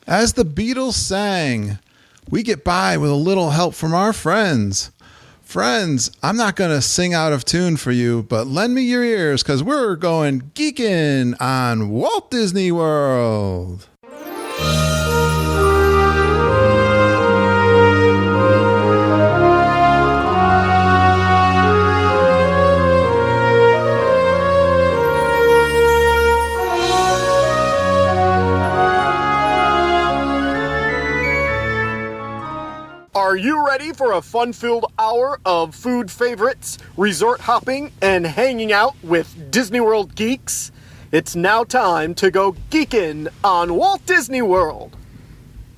As the Beatles sang, we get by with a little help from our friends. Friends, I'm not going to sing out of tune for you, but lend me your ears because we're going geekin' on Walt Disney World. Are you ready for a fun-filled hour of food favorites, resort hopping, and hanging out with Disney World geeks? It's now time to go geekin' on Walt Disney World.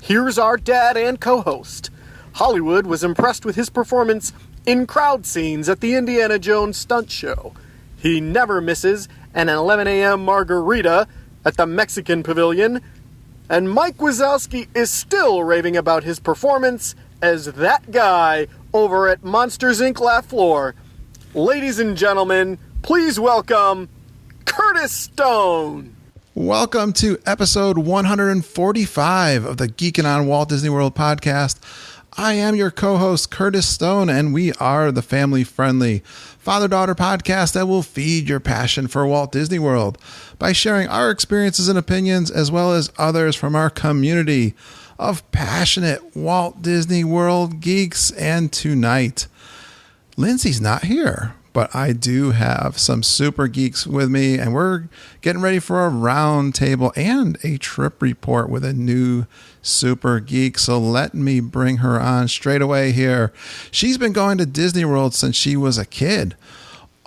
Here's our dad and co-host. Hollywood was impressed with his performance in crowd scenes at the Indiana Jones stunt show. He never misses an 11 a.m. margarita at the Mexican Pavilion. And Mike Wazowski is still raving about his performance as that guy over at Monsters, Inc. Laugh Floor. Ladies and gentlemen, please welcome Curtis Stone. Welcome to episode 145 of the Geekin' on Walt Disney World podcast. I am your co-host, Curtis Stone, and we are the family-friendly father-daughter podcast that will feed your passion for Walt Disney World by sharing our experiences and opinions as well as others from our community of passionate Walt Disney World geeks. And tonight, Lindsay's not here, but I do have some super geeks with me, and we're getting ready for a round table and a trip report with a new super geek. So let me bring her on straight away here. She's been going to Disney World since she was a kid.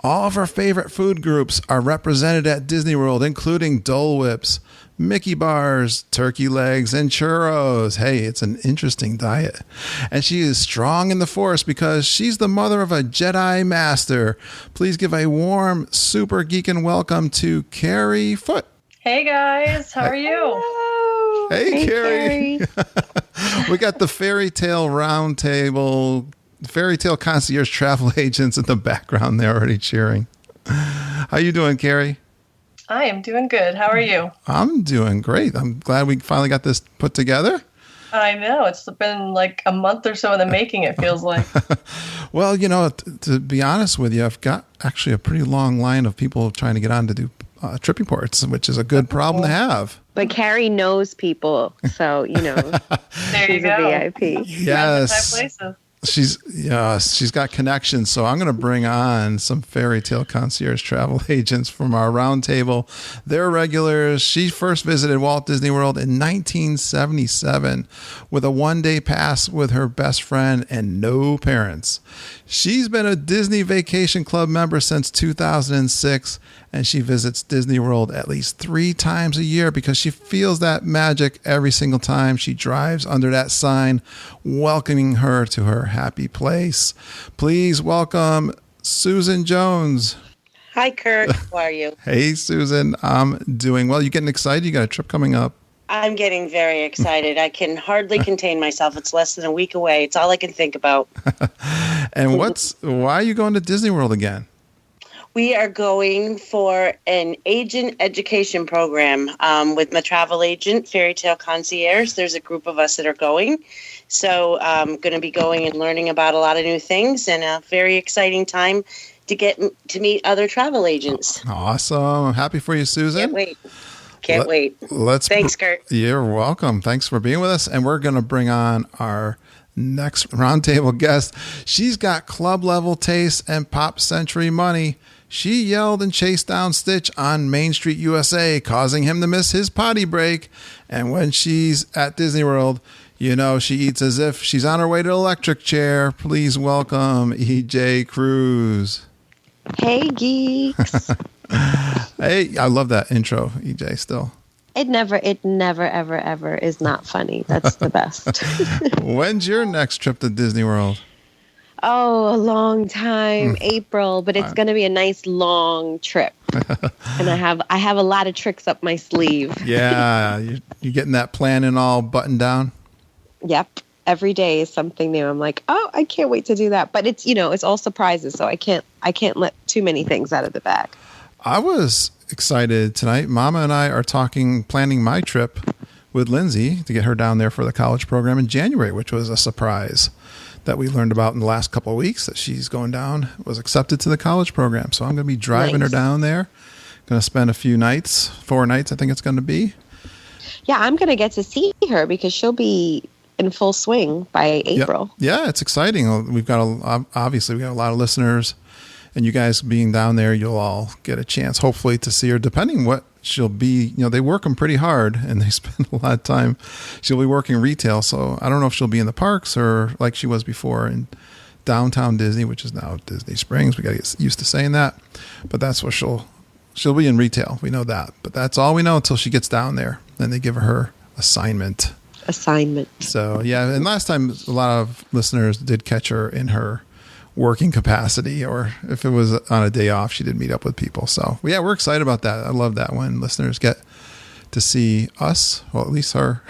All of her favorite food groups are represented at Disney World, including Dole Whips, Mickey bars, turkey legs, and churros. Hey, it's an interesting diet. And she is strong in the Force because she's the mother of a Jedi Master. Please give a warm, super geekin' welcome to Karey Foote. Hey guys, how are you? Hello. Hey, Karey. We got the Fairy Tale roundtable, Fairy Tale Concierge travel agents in the background. They're already cheering. How you doing, Karey? I am doing good. How are you? I'm doing great. I'm glad we finally got this put together. I know. It's been like a month or so in the making, it feels like. Well, you know, to be honest with you, I've got actually a pretty long line of people trying to get on to do trip reports, which is a good problem to have. But Karey knows people, so, you know, There you she's go. a VIP. Yes. She's got connections, so I'm going to bring on some Fairy Tale Concierge travel agents from our roundtable. They're regulars. She first visited Walt Disney World in 1977 with a one-day pass with her best friend and no parents. She's been a Disney Vacation Club member since 2006, and she visits Disney World at least 3 times a year because she feels that magic every single time she drives under that sign welcoming her to her happy place. Please welcome Susan Jones. Hi, Kurt. How are you? Hey, Susan. I'm doing well. You getting excited? You got a trip coming up. I'm getting very excited. I can hardly contain myself. It's less than a week away. It's all I can think about. And why are you going to Disney World again? We are going for an agent education program with my travel agent, Fairy Tale Concierge. There's a group of us that are going. So I'm going to be going and learning about a lot of new things, and a very exciting time to get to meet other travel agents. Awesome. I'm happy for you, Susan. Can't wait. Thanks, Kurt. You're welcome. Thanks for being with us. And we're going to bring on our next roundtable guest. She's got club level taste and pop century money. She yelled and chased down Stitch on Main Street, USA, causing him to miss his potty break. And when she's at Disney World, you know, she eats as if she's on her way to the electric chair. Please welcome EJ Cruz. Hey, geeks. Hey, I love that intro, EJ, still. It never, ever, ever is not funny. That's the best. When's your next trip to Disney World? Oh, a long time, April, but it's going to be a nice long trip. And I have a lot of tricks up my sleeve. Yeah, you're getting that plan and all buttoned down? Yep. Every day is something new. I'm like, oh, I can't wait to do that. But it's, you know, it's all surprises, so I can't let too many things out of the bag. I was excited tonight. Mama and I are planning my trip with Lindsay to get her down there for the college program in January, which was a surprise that we learned about in the last couple of weeks, that she's going down, was accepted to the college program. So I'm going to be driving her down there. Going to spend a few nights, 4 nights, I think it's going to be. Yeah, I'm going to get to see her because she'll be in full swing by April. Yeah, it's exciting. We've got obviously we got a lot of listeners, and you guys being down there, you'll all get a chance, hopefully, to see her. Depending what she'll be, they work them pretty hard, and they spend a lot of time. She'll be working retail, so I don't know if she'll be in the parks or like she was before in downtown Disney, which is now Disney Springs. We got to get used to saying that, but that's what she'll be in retail. We know that, but that's all we know until she gets down there. Then they give her assignment. So yeah, and last time a lot of listeners did catch her in her working capacity, or if it was on a day off, she did meet up with people. So yeah, we're excited about that. I love that when listeners get to see us, well, at least her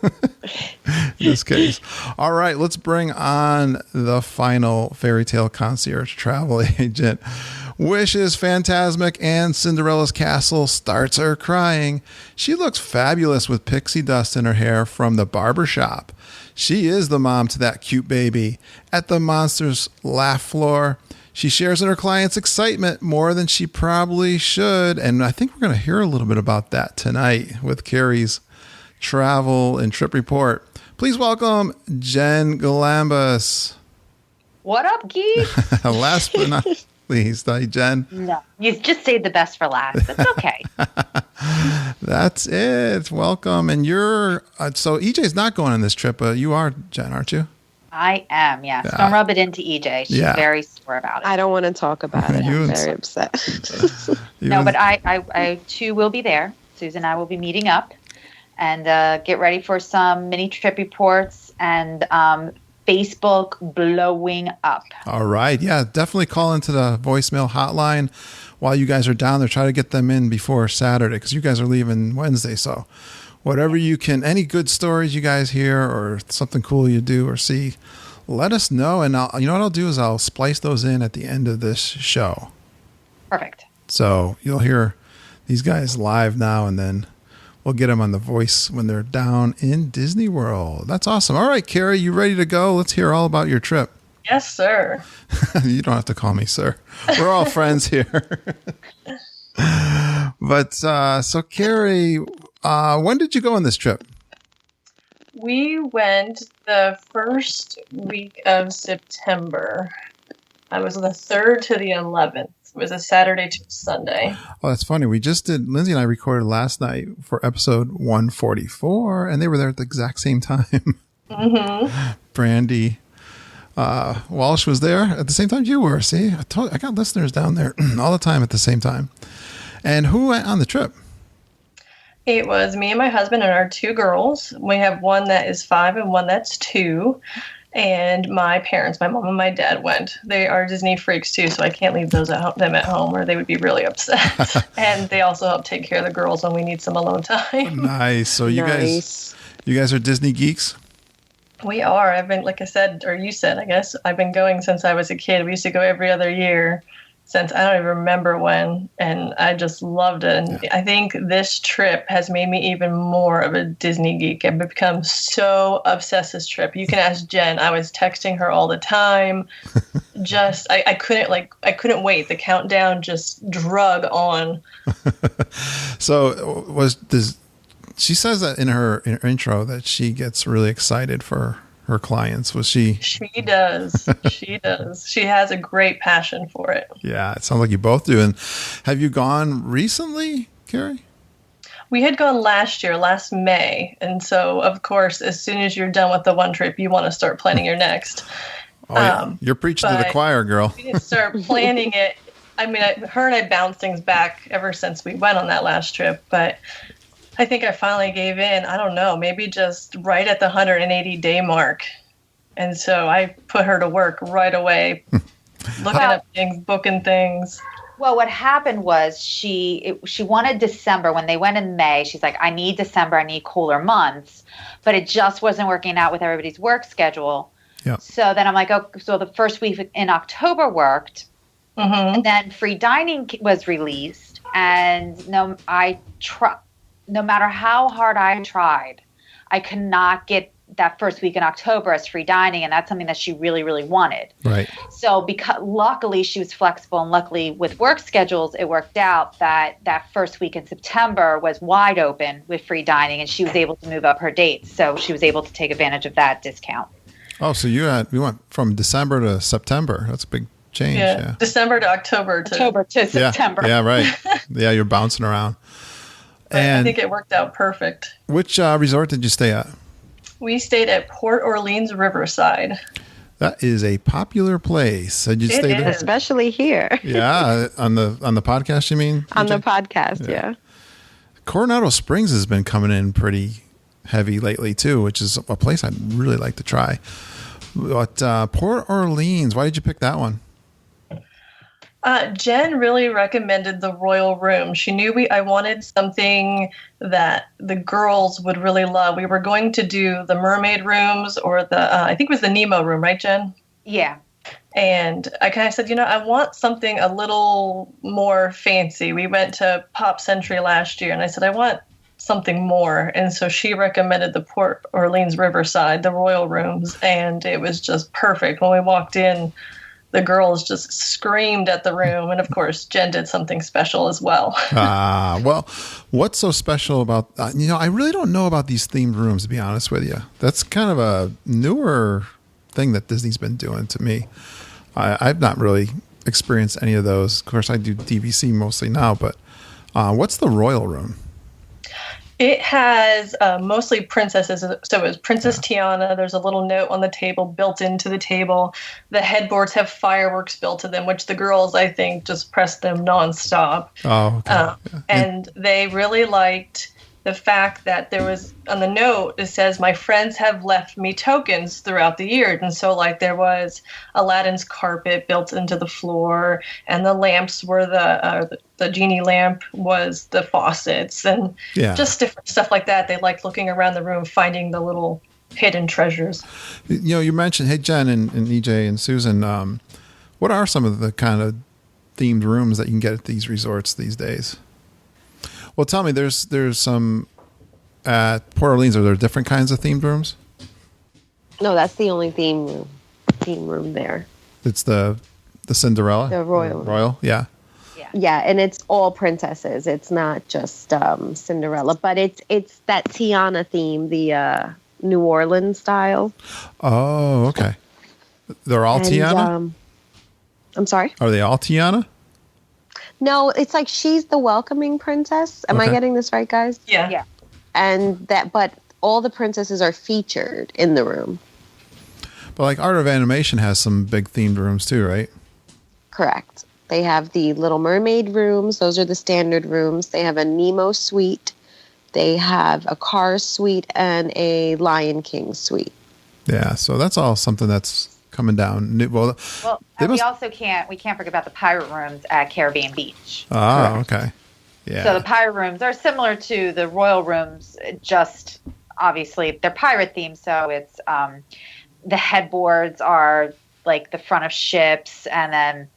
in this case. All right, let's bring on the final Fairy Tale Concierge travel agent. Wishes, Phantasmic, and Cinderella's Castle starts her crying. She looks fabulous with pixie dust in her hair from the barber shop. She is the mom to that cute baby. At the monster's laugh floor, she shares in her client's excitement more than she probably should. And I think we're going to hear a little bit about that tonight with Karey's travel and trip report. Please welcome Jenn Galambus. What up, Geek? Last but not least, Jenn. No, you just saved the best for last. That's okay. That's it. Welcome. And you're, so EJ's not going on this trip, but you are, Jenn, aren't you? I am, yes. Yeah. Don't rub it into EJ. She's very sore about it. I don't want to talk about it. I'm very upset. No, but I too will be there. Susan and I will be meeting up and get ready for some mini trip reports and Facebook blowing up. All right. Yeah, definitely call into the voicemail hotline while you guys are down there. Try to get them in before Saturday because you guys are leaving Wednesday. So whatever you can, any good stories you guys hear or something cool you do or see, let us know. And you know what I'll do is I'll splice those in at the end of this show. Perfect. So you'll hear these guys live now, and then we'll get them on the voice when they're down in Disney World. That's awesome. All right, Karey, you ready to go? Let's hear all about your trip. Yes, sir. You don't have to call me sir. We're all friends here. But so Karey, when did you go on this trip? We went the first week of September. I was the 3rd to the 11th. It was a Saturday to Sunday. Oh, that's funny. We just did, Lindsay and I recorded last night for episode 144, and they were there at the exact same time. Mm-hmm. Brandy Walsh was there at the same time you were. See, I got listeners down there all the time at the same time. And who went on the trip? It was me and my husband and our 2 girls. We have one that is 5 and one that's 2. And my parents, my mom and my dad went. They are Disney freaks too, so I can't leave them at home or they would be really upset. And they also help take care of the girls when we need some alone time. Nice. So you guys are Disney geeks? We are. I've been, like I said, or you said, I guess, I've been going since I was a kid. We used to go every other year since I don't even remember when, and I just loved it. And I think this trip has made me even more of a Disney geek. I've become so obsessed this trip. You can ask Jenn. I was texting her all the time. Just, I couldn't wait. The countdown just drug on. So she says that in her intro that she gets really excited for her clients. Was she? She does. She does. She has a great passion for it. Yeah, it sounds like you both do. And have you gone recently, Karey? We had gone last May. And so, of course, as soon as you're done with the one trip, you want to start planning your next. Oh, yeah. You're preaching to the choir, girl. We didn't start planning it. I mean, her and I bounced things back ever since we went on that last trip. But I think I finally gave in, I don't know, maybe just right at the 180-day mark. And so I put her to work right away, looking up things, booking things. Well, what happened was she wanted December. When they went in May, she's like, I need December, I need cooler months. But it just wasn't working out with everybody's work schedule. Yeah. So then I'm like, oh, so the first week in October worked. Mm-hmm. And then free dining was released. And no matter how hard I tried I could not get that first week in October as free dining, and that's something that she really, really wanted. Right. So luckily she was flexible, and luckily with work schedules, it worked out that first week in September was wide open with free dining, and she was able to move up her dates. So she was able to take advantage of that discount. Oh, so you went from December to September. That's a big change. Yeah. December to October to September. Yeah, right. Yeah, you're bouncing around. And I think it worked out perfect. Which resort did you stay at? We stayed at Port Orleans Riverside. That is a popular place. Did you stay there? Especially here. Yeah, on the podcast, you mean? On the podcast, yeah. Coronado Springs has been coming in pretty heavy lately too, which is a place I'd really like to try. But Port Orleans, why did you pick that one? Jenn really recommended the Royal Room. She knew I wanted something that the girls would really love. We were going to do the Mermaid Rooms or I think it was the Nemo Room, right, Jenn? Yeah. And I kind of said, I want something a little more fancy. We went to Pop Century last year, and I said, I want something more. And so she recommended the Port Orleans Riverside, the Royal Rooms, and it was just perfect. When we walked in, the girls just screamed at the room. And of course, Jenn did something special as well. Well, what's so special about, I really don't know about these themed rooms, to be honest with you. That's kind of a newer thing that Disney's been doing to me. I've not really experienced any of those. Of course, I do DVC mostly now, but what's the Royal Room? It has mostly princesses. So it was Princess Tiana. There's a little note on the table built into the table. The headboards have fireworks built to them, which the girls, I think, just pressed them nonstop. Oh, okay. And they really liked the fact that there was, on the note, it says, my friends have left me tokens throughout the years. And so, there was Aladdin's carpet built into the floor, and the lamps were the genie lamp was the faucets, and just different stuff like that. They liked looking around the room, finding the little hidden treasures. You mentioned, hey, Jenn and EJ and Susan, what are some of the kind of themed rooms that you can get at these resorts these days? Well, tell me, there's some at Port Orleans. Are there different kinds of themed rooms? No, that's the only theme room there. It's the Cinderella? The Royal. Royal, yeah. Yeah, and it's all princesses. It's not just Cinderella, but it's that Tiana theme, the New Orleans style. Oh, okay. They're all Tiana? I'm sorry? Are they all Tiana? No, it's like she's the welcoming princess. Am I getting this right, guys? Yeah. But all the princesses are featured in the room. But Art of Animation has some big themed rooms too, right? Correct. They have the Little Mermaid rooms. Those are the standard rooms. They have a Nemo suite. They have a Cars suite and a Lion King suite. Yeah, so that's all something that's coming down. Well, we also can't forget about the pirate rooms at Caribbean Beach. Oh, okay. Yeah. So the pirate rooms are similar to the Royal Rooms, just obviously they're pirate themed. So it's the headboards are like the front of ships, and then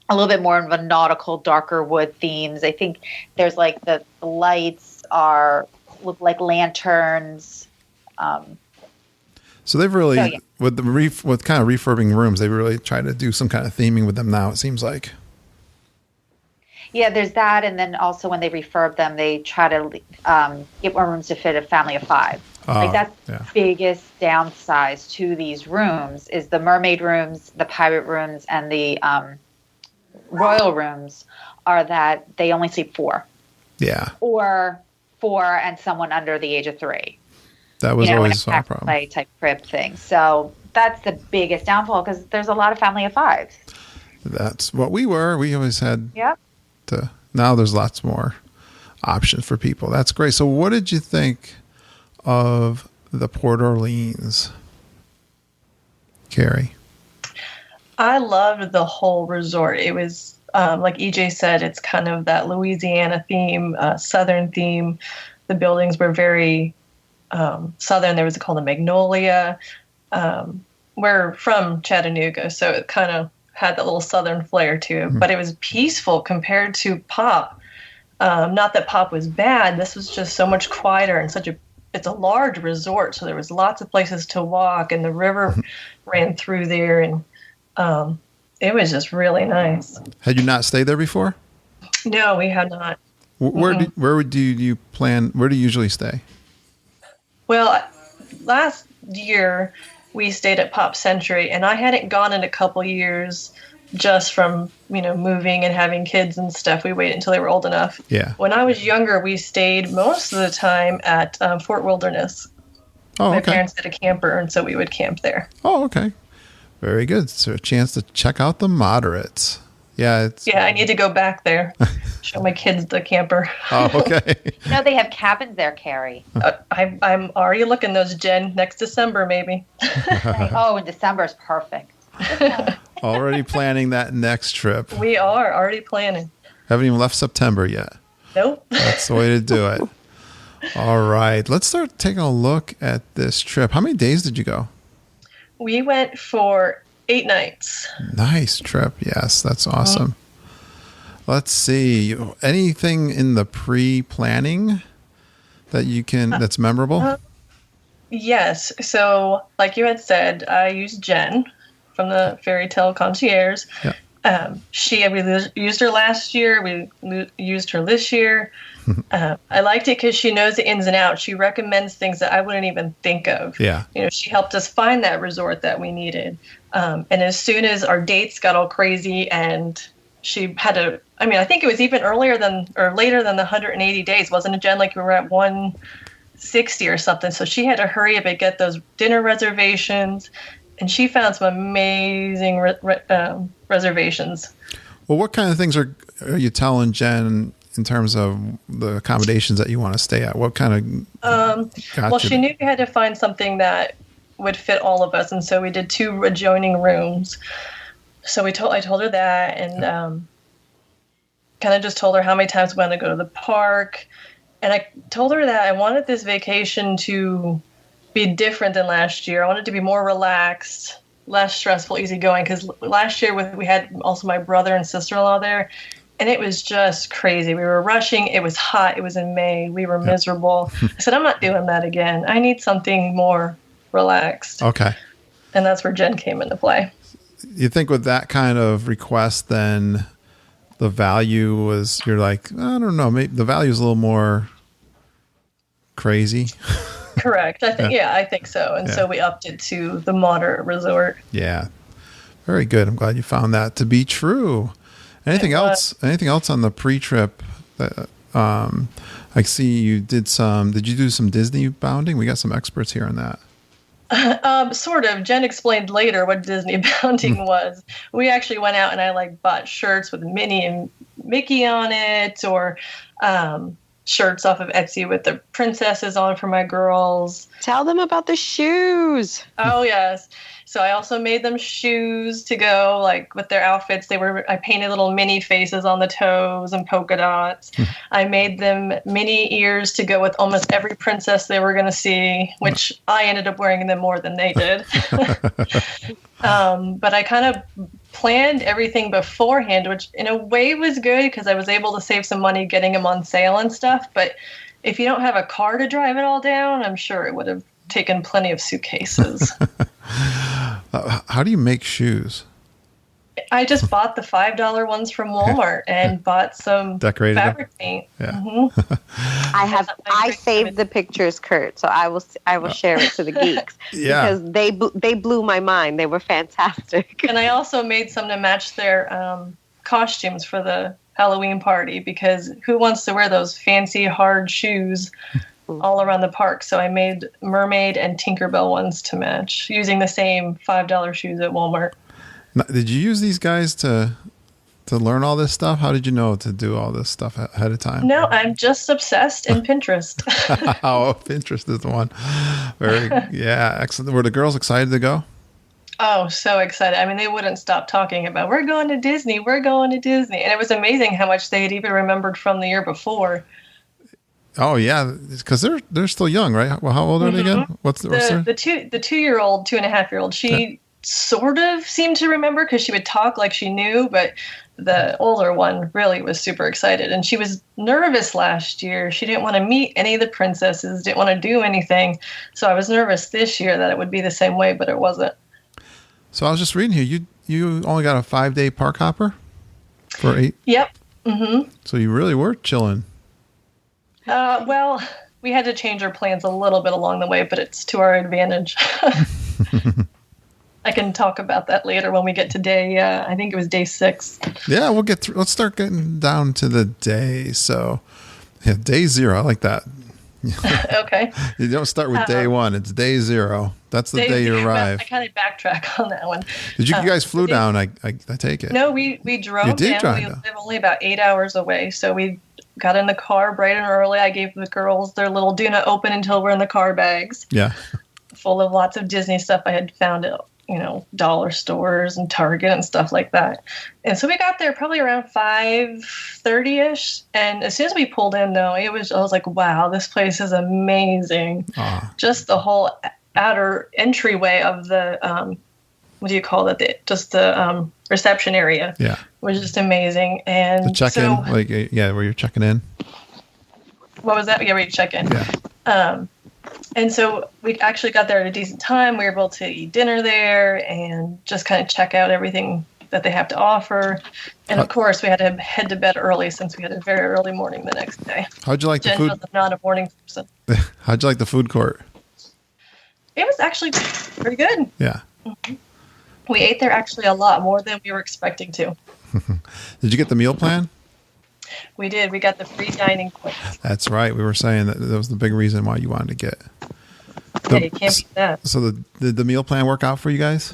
a little bit more of a nautical, darker wood themes. I think there's the lights look like lanterns. So they've really, with kind of refurbing rooms, they really try to do some kind of theming with them now, it seems like. Yeah, there's that. And then also when they refurb them, they try to get more rooms to fit a family of 5. That's the biggest downside to these rooms is the mermaid rooms, the pirate rooms, and the Royal Rooms are that they only sleep 4. Yeah. Or 4 and someone under the age of 3. That was always a problem. Play type crib thing. So that's the biggest downfall because there's a lot of family of 5s. That's what we were. We always had. Yep. Now there's lots more options for people. That's great. So what did you think of the Port Orleans, Karey? I loved the whole resort. It was, like EJ said, it's kind of that Louisiana theme, Southern theme. The buildings were very Southern. There was called the Magnolia. We're from Chattanooga, so it kind of had that little Southern flair to it. But it was peaceful compared to Pop. Not that Pop was bad. This was just so much quieter and such a it's a large resort, so there was lots of places to walk, and the river ran through there, and it was just really nice. Had you not stayed there before? No, we had not. Where do you plan? Where do you usually stay? Well, last year we stayed at Pop Century, and I hadn't gone in a couple years just from, moving and having kids and stuff. We waited until they were old enough. Yeah. When I was younger, we stayed most of the time at Fort Wilderness. Oh, My okay. parents had a camper, and so we would camp there. Oh, okay. Very good. So a chance to check out the moderates. Yeah. I need to go back there, show my kids the camper. Oh, okay. They have cabins there, Karey. I'm already looking those, Jen. Next December, maybe. In December is perfect. Already planning that next trip. We are already planning. Haven't even left September yet. Nope. That's the way to do it. All right. Let's start taking a look at this trip. How many days did you go? We went for 8 nights. Nice trip. Yes, that's awesome. Let's see. Anything in the pre-planning that that's memorable? Yes. So, like you had said, I used Jenn from the Fairy Tale Concierge. Yeah. We used her last year. We used her this year. I liked it because she knows the ins and outs. She recommends things that I wouldn't even think of. Yeah. She helped us find that resort that we needed. And as soon as our dates got all crazy and she had I think it was even later than the 180 days, wasn't it, Jen? Like we were at 160 or something. So she had to hurry up and get those dinner reservations. And she found some amazing reservations. Well, what kind of things are you telling Jen in terms of the accommodations that you want to stay at? What kind of? She knew we had to find something that would fit all of us, and so we did 2 adjoining rooms. So I told her that, and kind of just told her how many times we want to go to the park, and I told her that I wanted this vacation to be different than last year. I wanted to be more relaxed, less stressful, easygoing, because last year we had also my brother and sister-in-law there, and it was just crazy. We were rushing. It was hot. It was in May. We were miserable. I said, I'm not doing that again. I need something more relaxed. Okay. And that's where Jen came into play. You think with that kind of request, then the value was, you're like, I don't know, maybe the value is a little more crazy. Correct. I think so. And so we upped it to the moderate resort. Yeah. Very good. I'm glad you found that to be true. Anything else on the pre-trip that, I see you did you do some Disney bounding? We got some experts here on that. Sort of. Jen explained later what Disney bounding was. We actually went out and I bought shirts with Minnie and Mickey on it, or shirts off of Etsy with the princesses on for my girls. Tell them about the shoes. Oh, yes. So I also made them shoes to go, with their outfits. I painted little Minnie faces on the toes and polka dots. I made them Minnie ears to go with almost every princess they were going to see, which I ended up wearing them more than they did. But I kind of planned everything beforehand, which in a way was good because I was able to save some money getting them on sale and stuff. But if you don't have a car to drive it all down, I'm sure it would have taken plenty of suitcases. How do you make shoes? I just bought the $5 ones from Walmart and bought some Decorated fabric paint. Yeah. Mm-hmm. I saved the pictures, Kurt, so I will share it to the geeks. Yeah. Because they blew my mind. They were fantastic. And I also made some to match their costumes for the Halloween party, because who wants to wear those fancy hard shoes all around the park? So I made mermaid and Tinkerbell ones to match using the same $5 shoes at Walmart. Now, did you use these guys to learn all this stuff? How did you know to do all this stuff ahead of time? No, I'm just obsessed in Pinterest. Oh, Pinterest is the one. Excellent. Were the girls excited to go? Oh, so excited. I mean, they wouldn't stop talking about, we're going to Disney. And it was amazing how much they had even remembered from the year before. Oh yeah, because they're still young, right? Well, how old are they again? What's the 2-year-old, 2.5-year-old? She sort of seemed to remember because she would talk like she knew, but the older one really was super excited. And she was nervous last year. She didn't want to meet any of the princesses, didn't want to do anything. So I was nervous this year that it would be the same way, but it wasn't. So I was just reading here. You only got a 5-day park hopper for 8? Yep. Mm-hmm. So you really were chilling. Well, we had to change our plans a little bit along the way, but it's to our advantage. I can talk about that later when we get to day, I think it was day 6. Yeah, we'll get through. Let's start getting down to the day. So, yeah, day 0. I like that. Okay. You don't start with day 1. It's day 0. That's the day you arrive. I kind of backtrack on that one. Did you guys flew down? I take it. No, we drove You did down. drive We down. live only about 8 hours away, so we got in the car bright and early. I gave the girls their little do not open until we're in the car bags. Yeah. Full of lots of Disney stuff I had found at, dollar stores and Target and stuff like that. And so we got there probably around 5:30ish. And as soon as we pulled in, though, I was like, wow, this place is amazing. Just the whole outer entryway of the, what do you call it? The reception area. Yeah. Was just amazing. And the check-in, where you're checking in. What was that? Yeah, where you check in. Yeah. And so we actually got there at a decent time. We were able to eat dinner there and just kind of check out everything that they have to offer. And of course, we had to head to bed early since we had a very early morning the next day. How'd you like Jenn the food? was not a morning person. How'd you like the food court? It was actually pretty good. Yeah. Mm-hmm. We ate there actually a lot more than we were expecting to. Did you get the meal plan? We did. We got the free dining points. That's right. We were saying that was the big reason why you wanted to get. Yeah, you can't beat that. So did the meal plan work out for you guys?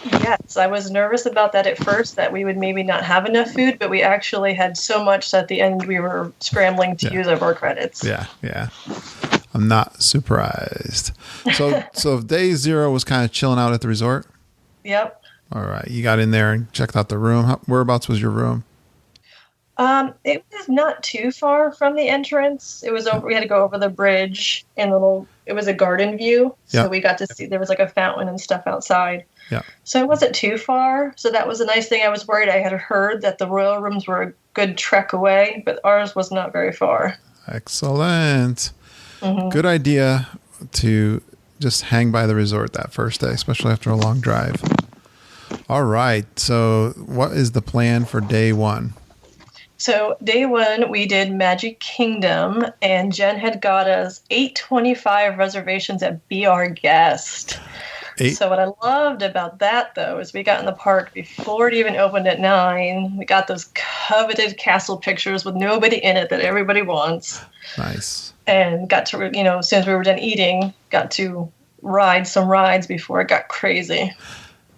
Yes, I was nervous about that at first, that we would maybe not have enough food, but we actually had so much that at the end we were scrambling to use our credits. Yeah. I'm not surprised. So day 0 was kind of chilling out at the resort? Yep. All right. You got in there and checked out the room. Whereabouts was your room? It was not too far from the entrance. It was over. We had to go over the bridge and it was a garden view. So we got to see, there was like a fountain and stuff outside. Yeah. So it wasn't too far. So that was a nice thing. I was worried. I had heard that the royal rooms were a good trek away, but ours was not very far. Excellent. Mm-hmm. Good idea to just hang by the resort that first day, especially after a long drive. All right. So what is the plan for day 1? So day 1, we did Magic Kingdom, and Jenn had got us 8:25 reservations at Be Our Guest. So what I loved about that, though, is we got in the park before it even opened at 9. We got those coveted castle pictures with nobody in it that everybody wants. Nice. And got to, as soon as we were done eating, got to ride some rides before it got crazy.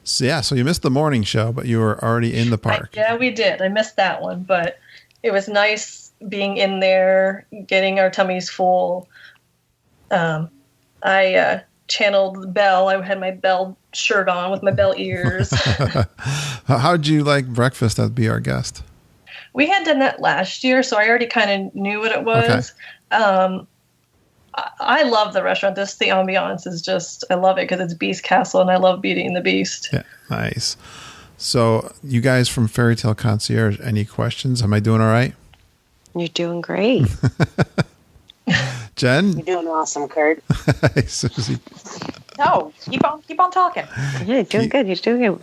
So you missed the morning show, but you were already in the park. Yeah, we did. I missed that one, but it was nice being in there, getting our tummies full. I channeled Belle. I had my Belle shirt on with my Belle ears. How'd you like breakfast at Be Our Guest? We had done that last year, so I already kind of knew what it was. Okay. I love the restaurant. The ambiance is just, I love it because it's Beast Castle, and I love Beauty and the Beast. Yeah, nice. So you guys from Fairy Tale Concierge, any questions? Am I doing all right? You're doing great. Jen? You're doing awesome, Kurt. Hey, Susie. No, keep on talking. Yeah, you're doing good. You're doing good.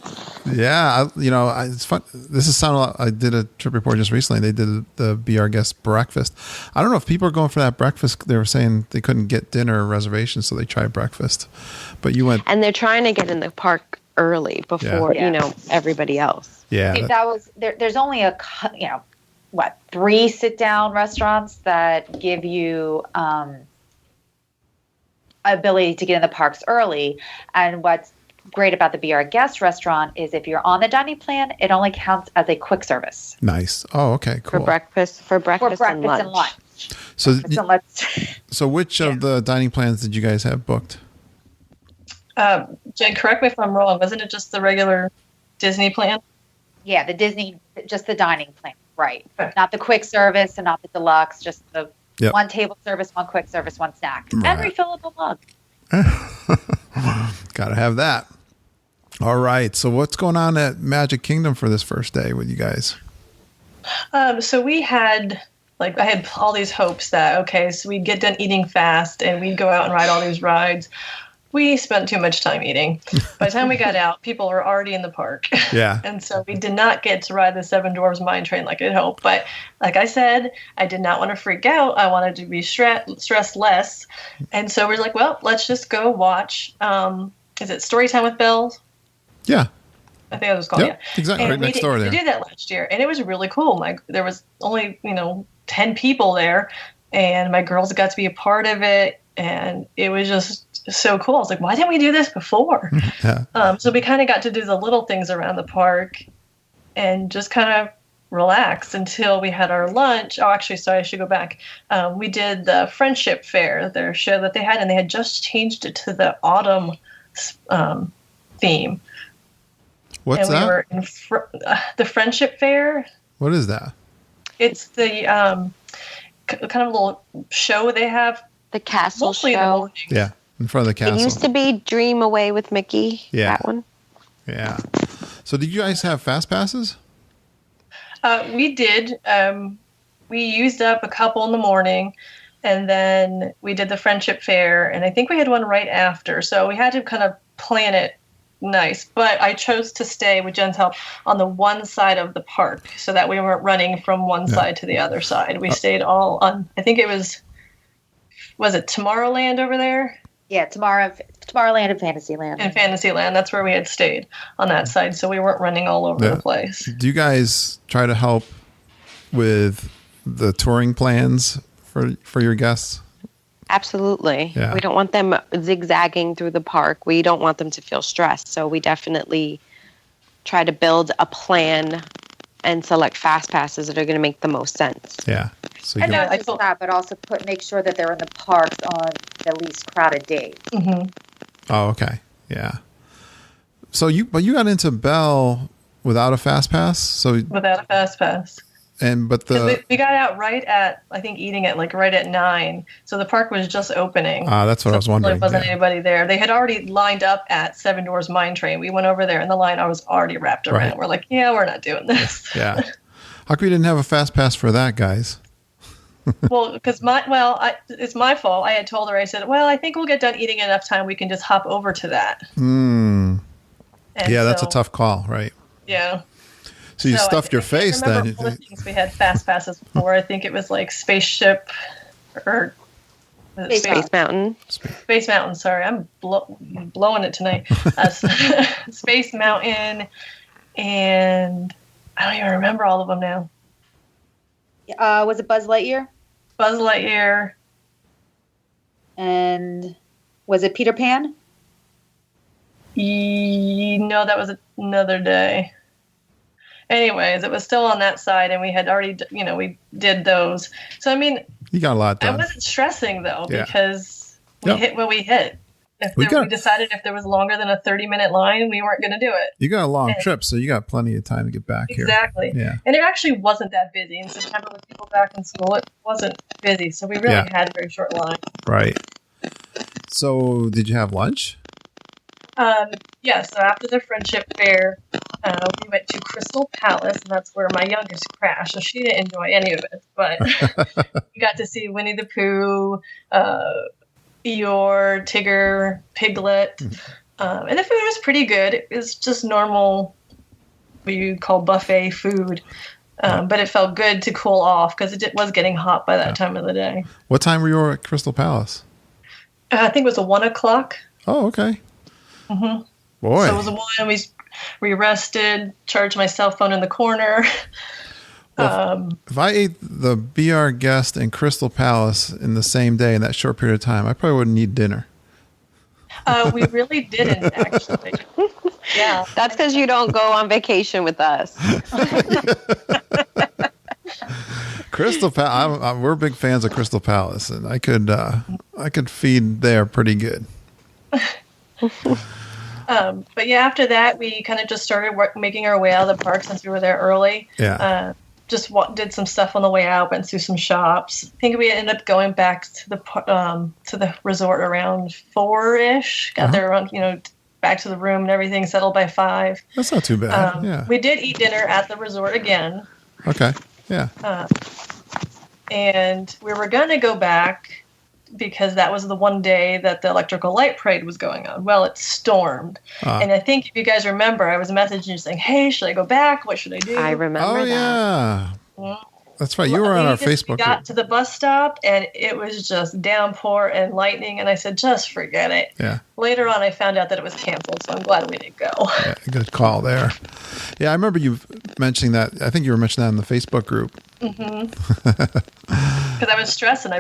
Yeah, it's fun. This is sound a lot. I did a trip report just recently. They did the Be Our Guest breakfast. I don't know if people are going for that breakfast. They were saying they couldn't get dinner reservations, so they tried breakfast. But you went, and they're trying to get in the park early before everybody else. Yeah, that was there. There's only 3 sit-down restaurants that give you ability to get in the parks early. And what's great about the Be Our Guest restaurant is if you're on the dining plan, it only counts as a quick service. Nice. Oh, okay, cool. For breakfast and lunch. So which of the dining plans did you guys have booked? Jen, correct me if I'm wrong. Wasn't it just the regular Disney plan? Yeah, the Disney, just the dining plan, right? Okay. Not the quick service and not the deluxe, just the one table service, one quick service, one snack, and refillable mug. Gotta have that. All right. So what's going on at Magic Kingdom for this first day with you guys? So we had, I had all these hopes that, okay, so we'd get done eating fast and we'd go out and ride all these rides. We spent too much time eating. By the time we got out, people were already in the park. Yeah. And so we did not get to ride the Seven Dwarfs Mine Train like I'd hoped. But like I said, I did not want to freak out. I wanted to be stressed less. And so we're like, well, let's just go watch, is it Storytime with Bells? Yeah. I think it was called, yep, exactly. And right next door there. We did that last year, and it was really cool. There was only, 10 people there, and my girls got to be a part of it, and it was just so cool. I was like, why didn't we do this before? Yeah. So we kind of got to do the little things around the park and just kind of relax until we had our lunch. Oh, actually, sorry, I should go back. We did the Friendship Fair, their show that they had, and they had just changed it to the autumn theme. What's and that? We were in the Friendship Fair. What is that? It's the kind of little show they have. The castle Mostly in the show. morning. Yeah, in front of the castle. It used to be Dream Away with Mickey. Yeah. That one. Yeah. So did you guys have fast passes? We did. We used up a couple in the morning, and then we did the Friendship Fair, and I think we had one right after. So we had to kind of plan it nice. But I chose to stay with Jenn's help on the one side of the park so that we weren't running from one side to the other side. We stayed all on, I think it was it Tomorrowland over there? Yeah, Tomorrowland and Fantasyland. In Fantasyland, that's where we had stayed on that side, so we weren't running all over the place. Do you guys try to help with the touring plans for your guests? Absolutely. Yeah. We don't want them zigzagging through the park. We don't want them to feel stressed. So we definitely try to build a plan and select fast passes that are going to make the most sense. Yeah. So And not just that, but also make sure that they're in the parks on the least crowded days. Mm-hmm. Oh, okay. Yeah. So you got into Belle without a fast pass? Without a fast pass. But we got out right at, I think, eating at right at 9. So the park was just opening. That's what I was wondering. There wasn't anybody there. They had already lined up at Seven Dwarfs Mine Train. We went over there, and the line was already wrapped around. Right. We're like, yeah, we're not doing this. Yeah. How come you didn't have a fast pass for that, guys? Well, because it's my fault. I had told her, I said, well, I think we'll get done eating enough time. We can just hop over to that. Yeah, that's a tough call, right? Yeah. So you stuffed your face then. All the things we had fast passes for. I think it was like Spaceship or Space Mountain. Space Mountain. Sorry, I'm blowing it tonight. Space Mountain, and I don't even remember all of them now. Was it Buzz Lightyear? Buzz Lightyear. And was it Peter Pan? No, that was another day. Anyways, it was still on that side, and we had already, we did those. So, I mean, you got a lot done. I wasn't stressing, though, because we hit what we hit. We decided if there was longer than a 30-minute line, we weren't going to do it. You got a long trip, so you got plenty of time to get back here. Exactly. Yeah. And it actually wasn't that busy. In September, with people back in school, it wasn't busy. So we really had a very short line. Right. So did you have lunch? Yeah, so after the Friendship Fair, we went to Crystal Palace, and that's where my youngest crashed, so she didn't enjoy any of it. But we got to see Winnie the Pooh, Eeyore, Tigger, Piglet, and the food was pretty good. It was just normal, what you call buffet food, but it felt good to cool off because it was getting hot by that time of the day. What time were you at Crystal Palace? I think it was 1 o'clock. Oh, okay. Mm-hmm. Boy. So it was 1. We rested, charged my cell phone in the corner. Well, if I ate the Be Our Guest and Crystal Palace in the same day in that short period of time, I probably wouldn't need dinner. We really didn't, actually. Yeah. That's because you don't go on vacation with us. Crystal Palace. We're big fans of Crystal Palace, and I could feed there pretty good. But yeah, after that, we kind of just started making our way out of the park since we were there early. Yeah. Just did some stuff on the way out, went through some shops. I think we ended up going back to the resort around 4-ish. Got there around back to the room and everything, settled by 5. That's not too bad. Yeah. We did eat dinner at the resort again. Okay. Yeah. And we were going to go back because that was the one day that the electrical light parade was going on. Well, it stormed. And I think if you guys remember, I was messaging you saying, hey, should I go back? What should I do? I remember that. Yeah. Mm-hmm. That's right. You were on our Facebook We got group. to the bus stop, and it was just downpour and lightning, and I said, just forget it. Yeah. Later on, I found out that it was canceled, so I'm glad we didn't go. Yeah, good call there. Yeah, I remember you mentioning that. I think you were mentioning that in the Facebook group. Because I was stressed, and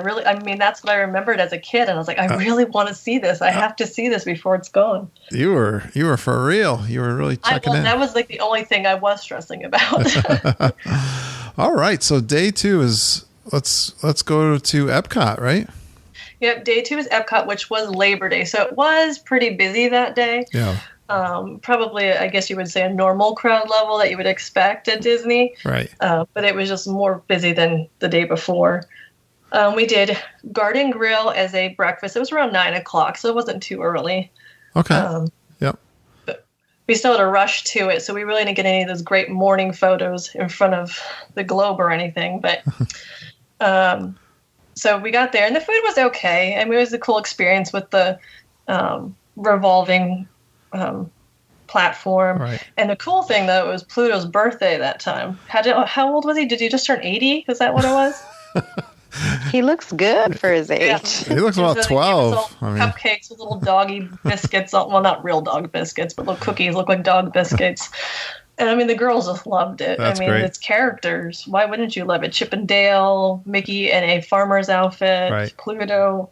that's what I remembered as a kid, and I was like, I really want to see this. I have to see this before it's gone. You were for real. You were really checking in. That was like the only thing I was stressing about. All right, so day 2 is let's go to Epcot, right? Yep, day 2 is Epcot, which was Labor Day, so it was pretty busy that day. Yeah. Probably, I guess you would say, a normal crowd level that you would expect at Disney. Right. But it was just more busy than the day before. We did Garden Grill as a breakfast. It was around 9 o'clock, so it wasn't too early. Okay. Yep. But we still had a rush to it, so we really didn't get any of those great morning photos in front of the globe or anything. But so we got there, and the food was okay. I mean, it was a cool experience with the revolving platform. Right. And the cool thing, though, it was Pluto's birthday that time. How old was he? Did he just turn 80? Is that what it was? He looks good for his age. Yeah. He looks about 12. Cupcakes with little doggy biscuits. Well, not real dog biscuits, but little cookies look like dog biscuits. And I mean, the girls just loved it. That's great. It's characters. Why wouldn't you love it? Chip and Dale, Mickey in a farmer's outfit, right. Pluto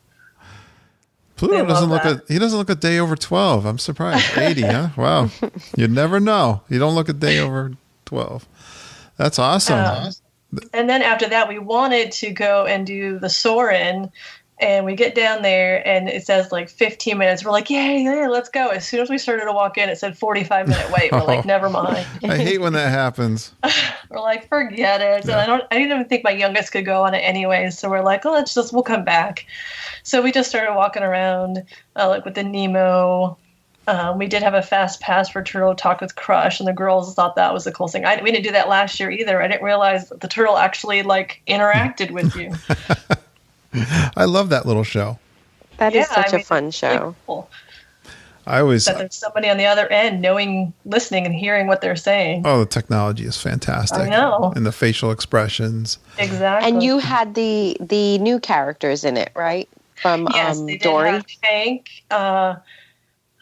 doesn't look a day over 12. I'm surprised. 80, huh? Wow. You'd never know. You don't look a day over 12. That's awesome. And then after that, we wanted to go and do the Soarin', and we get down there, and it says like 15 minutes. We're like, yay, let's go. As soon as we started to walk in, it said 45-minute wait. We're like, never mind. I hate when that happens. We're like, forget it. Yeah. And I didn't even think my youngest could go on it anyway. So we're like, we'll come back. So we just started walking around like with the Nemo. We did have a fast pass for Turtle Talk with Crush, and the girls thought that was the coolest thing. We didn't do that last year either. I didn't realize that the turtle actually like interacted with you. I love that little show. That is such a fun show. Really cool. I always that there's somebody on the other end listening and hearing what they're saying. Oh, the technology is fantastic. I know. And the facial expressions. Exactly. And you had the new characters in it, right? From yes, they did Dory. Have Hank.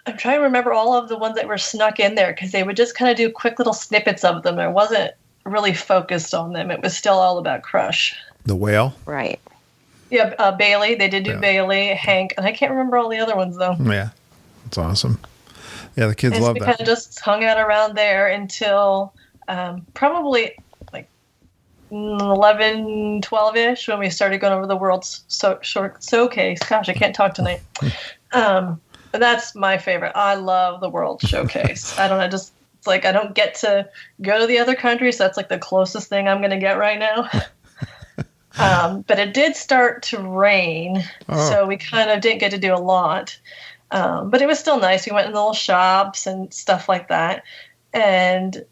I'm trying to remember all of the ones that were snuck in there because they would just kind of do quick little snippets of them. It wasn't really focused on them. It was still all about Crush. The whale? Right. Yeah, Bailey. They did do Bailey, Hank, and I can't remember all the other ones, though. Yeah, it's awesome. Yeah, the kids love we that. We kind of just hung out around there until probably like 11, 12-ish when we started going over the World's Showcase. Gosh, I can't talk tonight. But that's my favorite. I love the World Showcase. I don't know, it's like I don't get to go to the other countries, so that's like the closest thing I'm going to get right now. But it did start to rain, so we kind of didn't get to do a lot. But it was still nice. We went in the little shops and stuff like that. And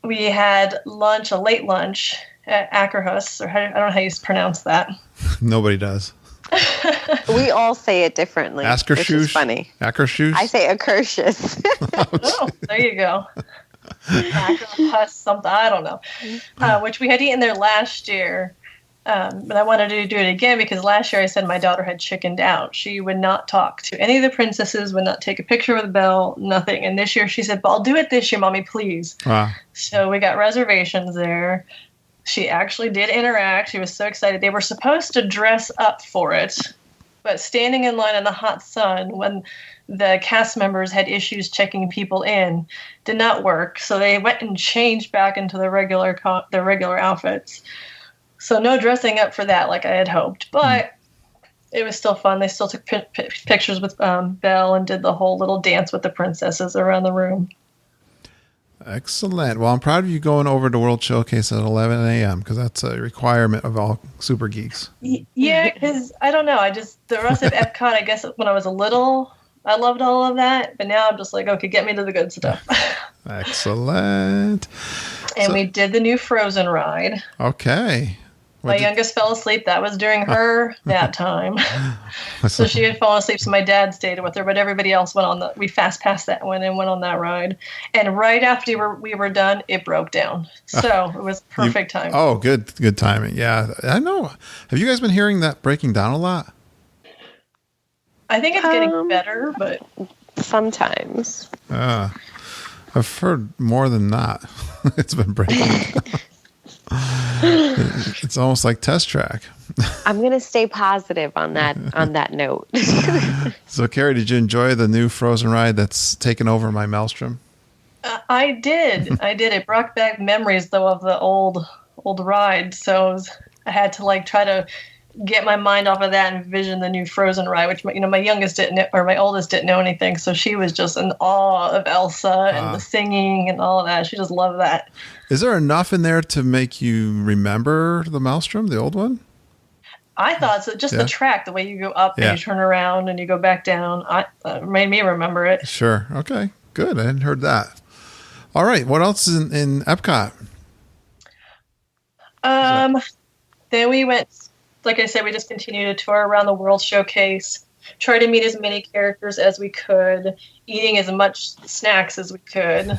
we had lunch, a late lunch at Akerhus, or I don't know how you pronounce that. Nobody does. We all say it differently. Which is funny. Akershus? I say Akershus. Oh, there you go. Akerhus, something, I don't know. Which we had eaten there last year. But I wanted to do it again because last year I said my daughter had chickened out. She would not talk to any of the princesses, would not take a picture with Belle, nothing. And this year she said, I'll do it this year, Mommy, please. Wow. So we got reservations there. She actually did interact. She was so excited. They were supposed to dress up for it, but standing in line in the hot sun when the cast members had issues checking people in did not work. So they went and changed back into their regular outfits. So no dressing up for that like I had hoped, but it was still fun. They still took pictures with Belle and did the whole little dance with the princesses around the room. Excellent. Well, I'm proud of you going over to World Showcase at 11 a.m. because that's a requirement of all super geeks. Yeah, because I don't know. The rest of Epcot, I guess when I was a little, I loved all of that, but now I'm just like, okay, get me to the good stuff. Excellent. And we did the new Frozen ride. Okay. My youngest fell asleep. That was during her nap time. So she had fallen asleep, so my dad stayed with her, but everybody else went on we fast passed that one and went on that ride. And right after we were done, it broke down. So it was perfect timing. Oh, good timing. Yeah, I know. Have you guys been hearing that breaking down a lot? I think it's getting better, but sometimes. I've heard more than not. It's been breaking down. It's almost like test track. I'm going to stay positive on that note. So, Karey, did you enjoy the new Frozen ride that's taken over my Maelstrom? I did. It brought back memories, though, of the old ride. So I had to try to get my mind off of that and envision the new Frozen ride, which my youngest didn't know, or my oldest didn't know anything, so she was just in awe of Elsa and the singing and all of that. She just loved that. Is there enough in there to make you remember the Maelstrom, the old one? I thought so. Just the track, the way you go up and you turn around and you go back down, made me remember it. Sure. Okay. Good. I hadn't heard that. All right. What else is in Epcot? Then we went. Like I said, we just continued to tour around the World Showcase, try to meet as many characters as we could, eating as much snacks as we could.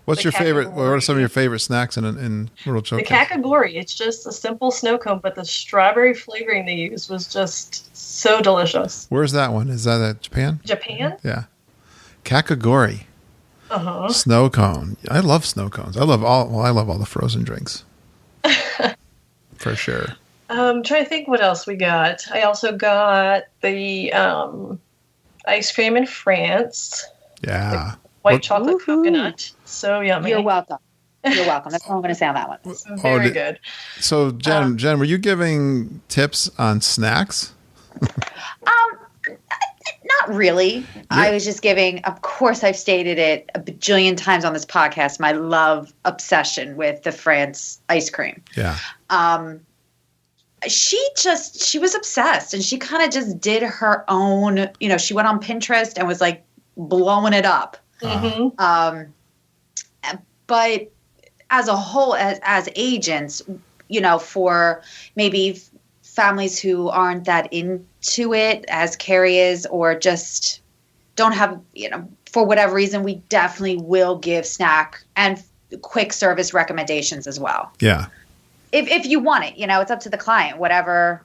What's your favorite? What are some of your favorite snacks in World Showcase? The Kakagori. It's just a simple snow cone, but the strawberry flavoring they used was just so delicious. Where's that one? Is that at Japan? Japan? Yeah. Kakagori. Uh-huh. Snow cone. I love snow cones. I love all the frozen drinks. For sure. Trying to think what else we got. I also got the ice cream in France. Yeah. White chocolate coconut. So yummy. You're welcome. You're welcome. That's all I'm going to say on that one. Very good. So, Jen, were you giving tips on snacks? Not really. Yeah. I was just giving, of course, I've stated it a bajillion times on this podcast, my love obsession with the France ice cream. Yeah. She was obsessed, and she kind of just did her own, she went on Pinterest and was blowing it up. Mm-hmm. But as a whole, as agents, for maybe families who aren't that into it as Karey is, or just don't have, for whatever reason, we definitely will give snack and quick service recommendations as well. Yeah. If you want it, it's up to the client, whatever.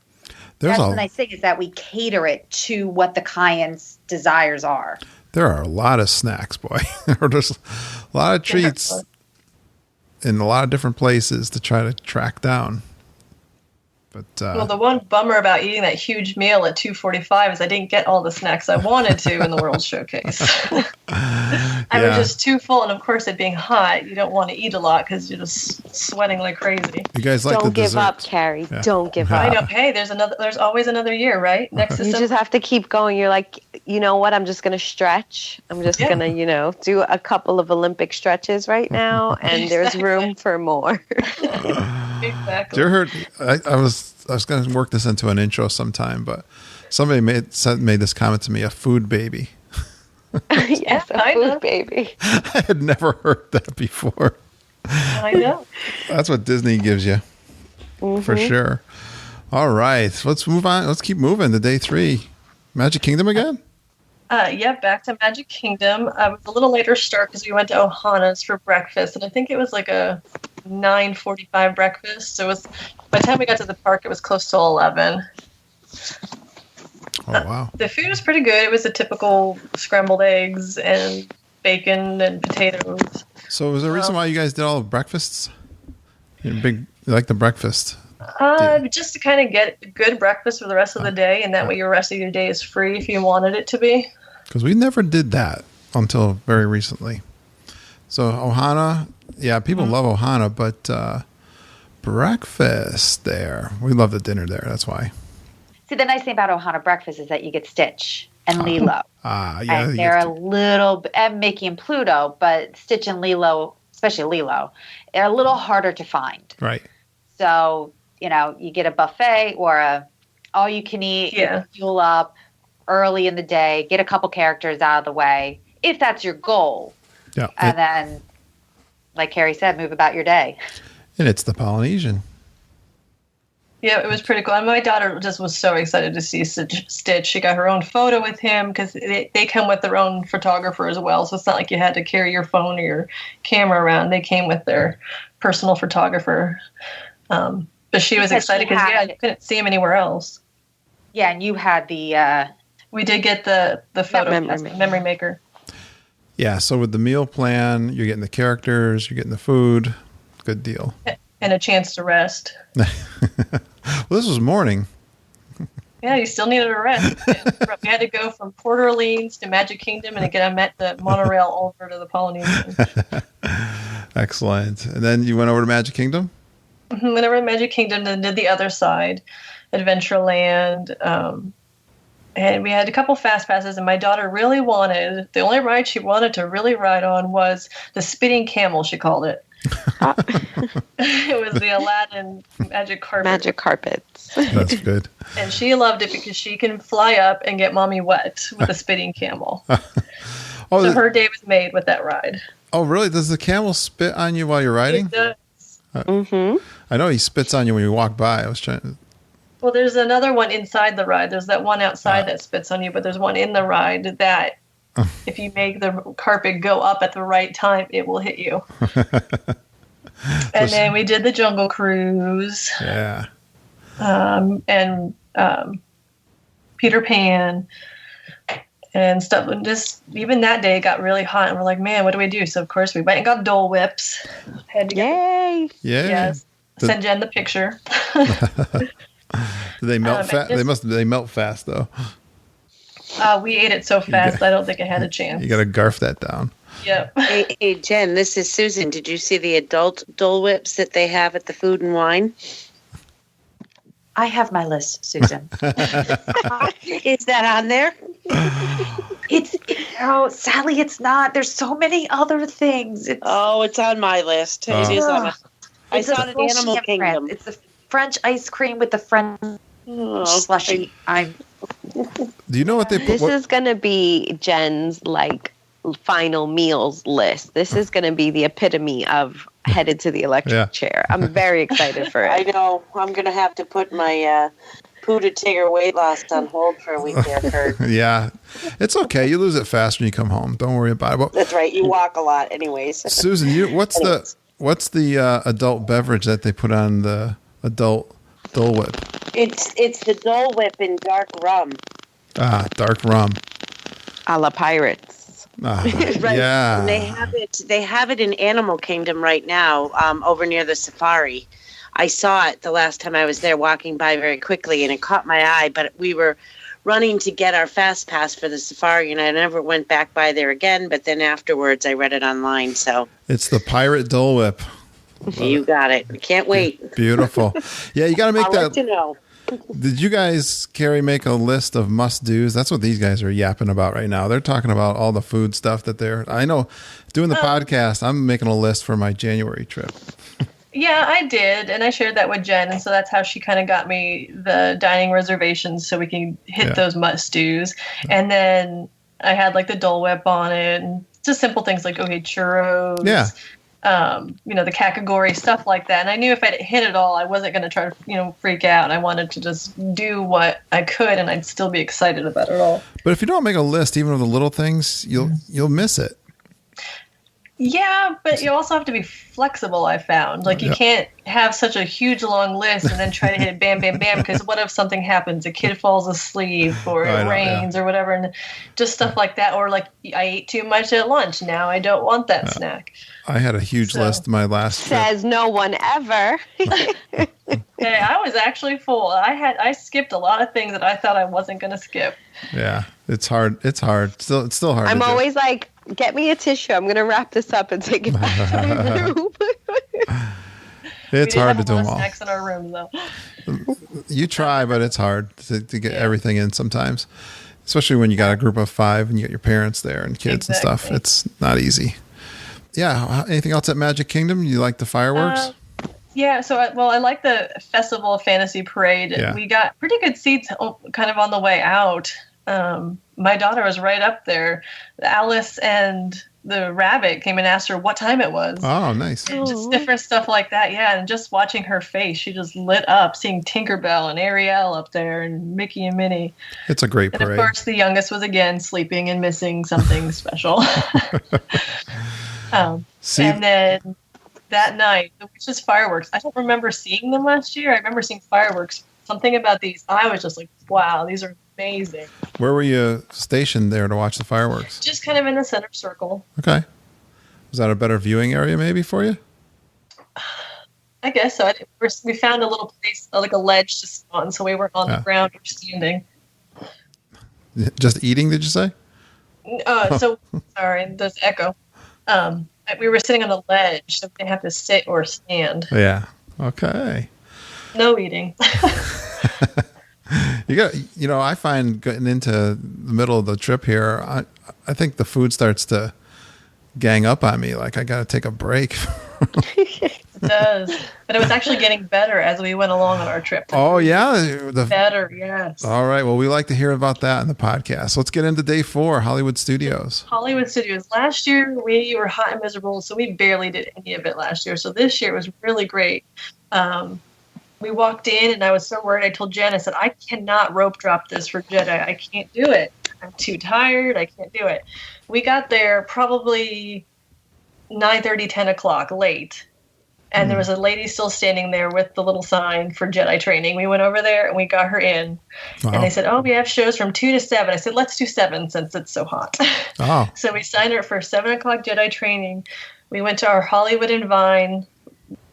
That's the nice thing is that we cater it to what the client's desires are. There are a lot of snacks, boy. There's a lot of treats in a lot of different places to try to track down. But well, the one bummer about eating that huge meal at 2:45 is I didn't get all the snacks I wanted to in the World Showcase. I was just too full, and of course, it being hot, you don't want to eat a lot because you're just sweating like crazy. You guys like don't give up, Karey. Yeah. Don't give up. I know. Hey, there's always another year, right? Next you just have to keep going. You're like, you know what? I'm just going to stretch. I'm just going to, do a couple of Olympic stretches right now, and there's room for more. Exactly. You heard? I was going to work this into an intro sometime, but somebody made this comment to me: a food baby. Yes, a food baby. I had never heard that before. I know. That's what Disney gives you, for sure. All right, let's move on. Let's keep moving to day 3. Magic Kingdom again? Back to Magic Kingdom. It was a little later start because we went to Ohana's for breakfast, and I think it was like a 9:45 breakfast. So it was, by the time we got to the park, it was close to 11. Oh, wow. The food was pretty good. It was a typical scrambled eggs and bacon and potatoes. So was there a reason why you guys did all the breakfasts? You like the breakfast? Just to kind of get a good breakfast for the rest of the day, and that way your rest of your day is free if you wanted it to be. Because we never did that until very recently. So Ohana, people love Ohana, but breakfast there. We love the dinner there. That's why. See, the nice thing about Ohana breakfast is that you get Stitch and Lilo. And they're a little, and Mickey and Pluto, but Stitch and Lilo, especially Lilo, they're a little harder to find. Right. So, you get a buffet or all you can eat, fuel up, early in the day, get a couple characters out of the way, if that's your goal. Yeah. And then, like Karey said, move about your day. And it's the Polynesian. Yeah, it was pretty cool. And my daughter just was so excited to see Stitch. She got her own photo with him because they come with their own photographer as well. So it's not like you had to carry your phone or your camera around. They came with their personal photographer. But she was excited because, you couldn't see him anywhere else. Yeah, and you had the... we did get the photo memory maker. Yeah, so with the meal plan, you're getting the characters, you're getting the food. Good deal. And a chance to rest. Well, this was morning. Yeah, you still needed a rest. We had to go from Port Orleans to Magic Kingdom and again I met the monorail over to the Polynesian. Excellent. And then you went over to Magic Kingdom? Mm-hmm. Went over to Magic Kingdom and did the other side, Adventureland. And we had a couple fast passes, and my daughter really wanted, the only ride she wanted to really ride on was the spinning camel, she called it. It was the Aladdin magic carpet. Magic carpets. That's good. And she loved it because she can fly up and get mommy wet with a spitting camel. So her day was made with that ride. Oh, really? Does the camel spit on you while you're riding? It does. I know he spits on you when you walk by. I was trying to... Well, there's another one inside the ride. There's that one outside that spits on you, but there's one in the ride that if you make the carpet go up at the right time, it will hit you. And then we did the Jungle Cruise. Yeah. And Peter Pan and stuff. And just even that day it got really hot, and we're like, man, what do we do? So of course we went and got Dole Whips. Yay! Yes. Send Jen the picture. Did they melt fast? They melt fast though. We ate it so fast, I don't think I had a chance. You got to garf that down. Yep. Hey, Jen, this is Susan. Did you see the adult Dole Whips that they have at the Food and Wine? I have my list, Susan. Is that on there? Sally, it's not. There's so many other things. It's on my list. It is on I saw it at Animal Kingdom. It's the French ice cream with the French slushy. Do you know what they put? This is going to be Jen's final meals list. This is going to be the epitome of headed to the electric chair. I'm very excited for it. I know. I'm going to have to put my Pooda Tigger weight loss on hold for a week there, Kurt. Yeah. It's okay. You lose it fast when you come home. Don't worry about it. Well, that's right. You walk a lot anyways. Susan, what's the adult beverage that they put on the adult Dole Whip? It's the Dole Whip in dark rum. Ah, dark rum. A la Pirates. Right. Yeah. And they have it in Animal Kingdom right now, over near the safari. I saw it the last time I was there, walking by very quickly, and it caught my eye, but we were running to get our fast pass for the safari, and I never went back by there again, but then afterwards I read it online. So it's the Pirate Dole Whip. You got it. Can't wait. Beautiful. Yeah, you got to make I'll that. let you know. Did you guys, Karey, make a list of must-dos? That's what these guys are yapping about right now. They're talking about all the food stuff I know doing the podcast, I'm making a list for my January trip. Yeah, I did, and I shared that with Jen, and so that's how she kind of got me the dining reservations so we can hit those must-dos. And then I had the Dole Whip on it, and just simple things like churros. Yeah. The category, stuff like that. And I knew if I hit it all, I wasn't going to try to, freak out. I wanted to just do what I could, and I'd still be excited about it all. But if you don't make a list, even of the little things, you'll miss it. Yeah, but you also have to be flexible, I found. You can't have such a huge, long list and then try to hit it bam, bam, bam, because what if something happens? A kid falls asleep or it rains or whatever, and just stuff like that. Or I ate too much at lunch. Now I don't want that snack. I had a huge list my last trip. Says no one ever. Hey, I was actually full. I skipped a lot of things that I thought I wasn't going to skip. Yeah, it's hard. It's hard. It's still hard. I'm always get me a tissue. I'm going to wrap this up and take it back to my room. It's hard to do them all. Snacks in our room, though. You try, but it's hard to get everything in sometimes, especially when you got a group of 5 and you got your parents there and kids and stuff. It's not easy. Yeah. Anything else at Magic Kingdom? You like the fireworks? Yeah. So, I like the Festival of Fantasy Parade. Yeah. We got pretty good seats kind of on the way out. my daughter was right up there. Alice and the rabbit came and asked her what time it was. Oh, nice. And just different stuff like that. Yeah. And just watching her face, she just lit up seeing Tinkerbell and Ariel up there and Mickey and Minnie. It's a great parade. And of course, the youngest was again sleeping and missing something special. And then that night, the witches' fireworks. I don't remember seeing them last year. I remember seeing fireworks. Something about these, I was just like, wow, these are amazing. Where were you stationed there to watch the fireworks? Just kind of in the center circle. Okay. Was that a better viewing area maybe for you? I guess so. We found a little place, like a ledge to sit on, so we weren't on the ground or standing. Just eating, did you say? So, sorry, there's echo. We were sitting on a ledge, so we didn't have to sit or stand. Yeah. Okay. No eating. I find getting into the middle of the trip here, I think the food starts to gang up on me. Like I got to take a break. It does. But it was actually getting better as we went along on our trip. Oh, yeah. Better, yes. All right. Well, we like to hear about that in the podcast. Let's get into day 4, Hollywood Studios. Hollywood Studios. Last year, we were hot and miserable, so we barely did any of it last year. So this year was really great. We walked in, and I was so worried. I told Jenn, I said, I cannot rope drop this for Jedi. I can't do it. I'm too tired. I can't do it. We got there probably 9:30, 10 o'clock, late. And there was a lady still standing there with the little sign for Jedi training. We went over there, and we got her in. Wow. And they said, we have shows from 2 to 7. I said, let's do 7 since it's so hot. Oh. So we signed her for 7 o'clock Jedi training. We went to our Hollywood and Vine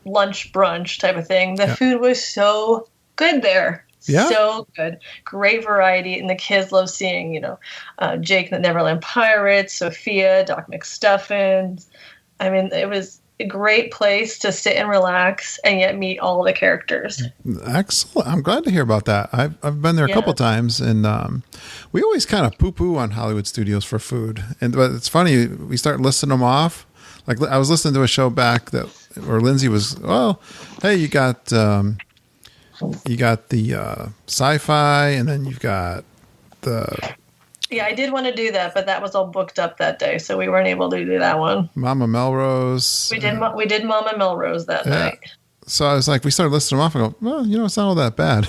lunch brunch type of thing. The food was so good there. Yeah. So good. Great variety. And the kids love seeing, Jake the Neverland Pirates, Sophia, Doc McStuffins. I mean, it was a great place to sit and relax and yet meet all the characters. Excellent. I'm glad to hear about that. I've been there a couple times, and we always kind of poo-poo on Hollywood Studios for food. But it's funny, we start listing them off. Like I was listening to a show back where Lindsay was, hey, you got the sci-fi, and then you've got the... Yeah, I did want to do that, but that was all booked up that day, so we weren't able to do that one. Mama Melrose. We did Mama Melrose that night. So I was like, we started listing them off and go, well, it's not all that bad.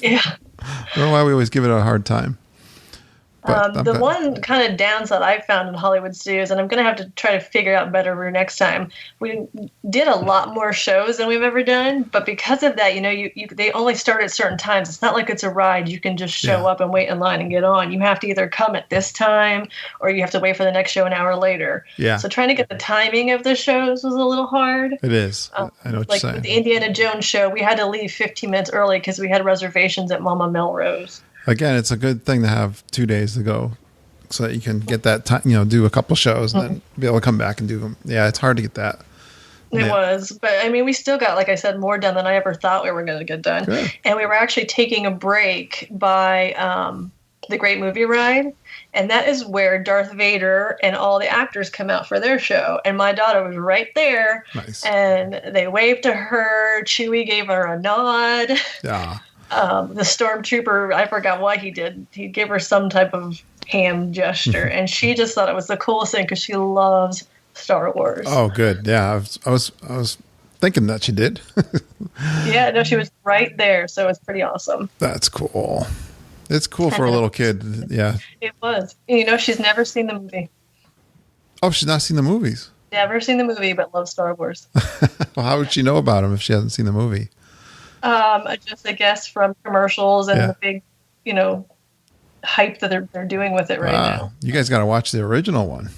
Yeah. I don't know why we always give it a hard time. The one kind of downside I found in Hollywood Studios, and I'm going to have to try to figure out better for next time, we did a lot more shows than we've ever done, but because of that, they only start at certain times. It's not like it's a ride. You can just show up and wait in line and get on. You have to either come at this time or you have to wait for the next show an hour later. Yeah. So trying to get the timing of the shows was a little hard. It is. I know what you're saying. With the Indiana Jones show, we had to leave 15 minutes early because we had reservations at Mama Melrose. Again, it's a good thing to have 2 days to go so that you can get that time, do a couple shows and then be able to come back and do them. Yeah, it's hard to get that. It was. But, I mean, we still got, like I said, more done than I ever thought we were going to get done. Good. And we were actually taking a break by the Great Movie Ride. And that is where Darth Vader and all the actors come out for their show. And my daughter was right there. Nice. And they waved to her. Chewie gave her a nod. Yeah. The stormtrooper, I forgot what he did. He gave her some type of hand gesture, and she just thought it was the coolest thing because she loves Star Wars. Oh, good. Yeah, I was thinking that she did. Yeah, no, she was right there, so it's pretty awesome. That's cool. It's cool for a little kid. Yeah, it was. She's never seen the movie. Oh, she's not seen the movies. Never seen the movie, but loves Star Wars. Well, how would she know about them if she hasn't seen the movie? Just I guess from commercials and the big, hype that they're doing with it right now. You guys got to watch the original one.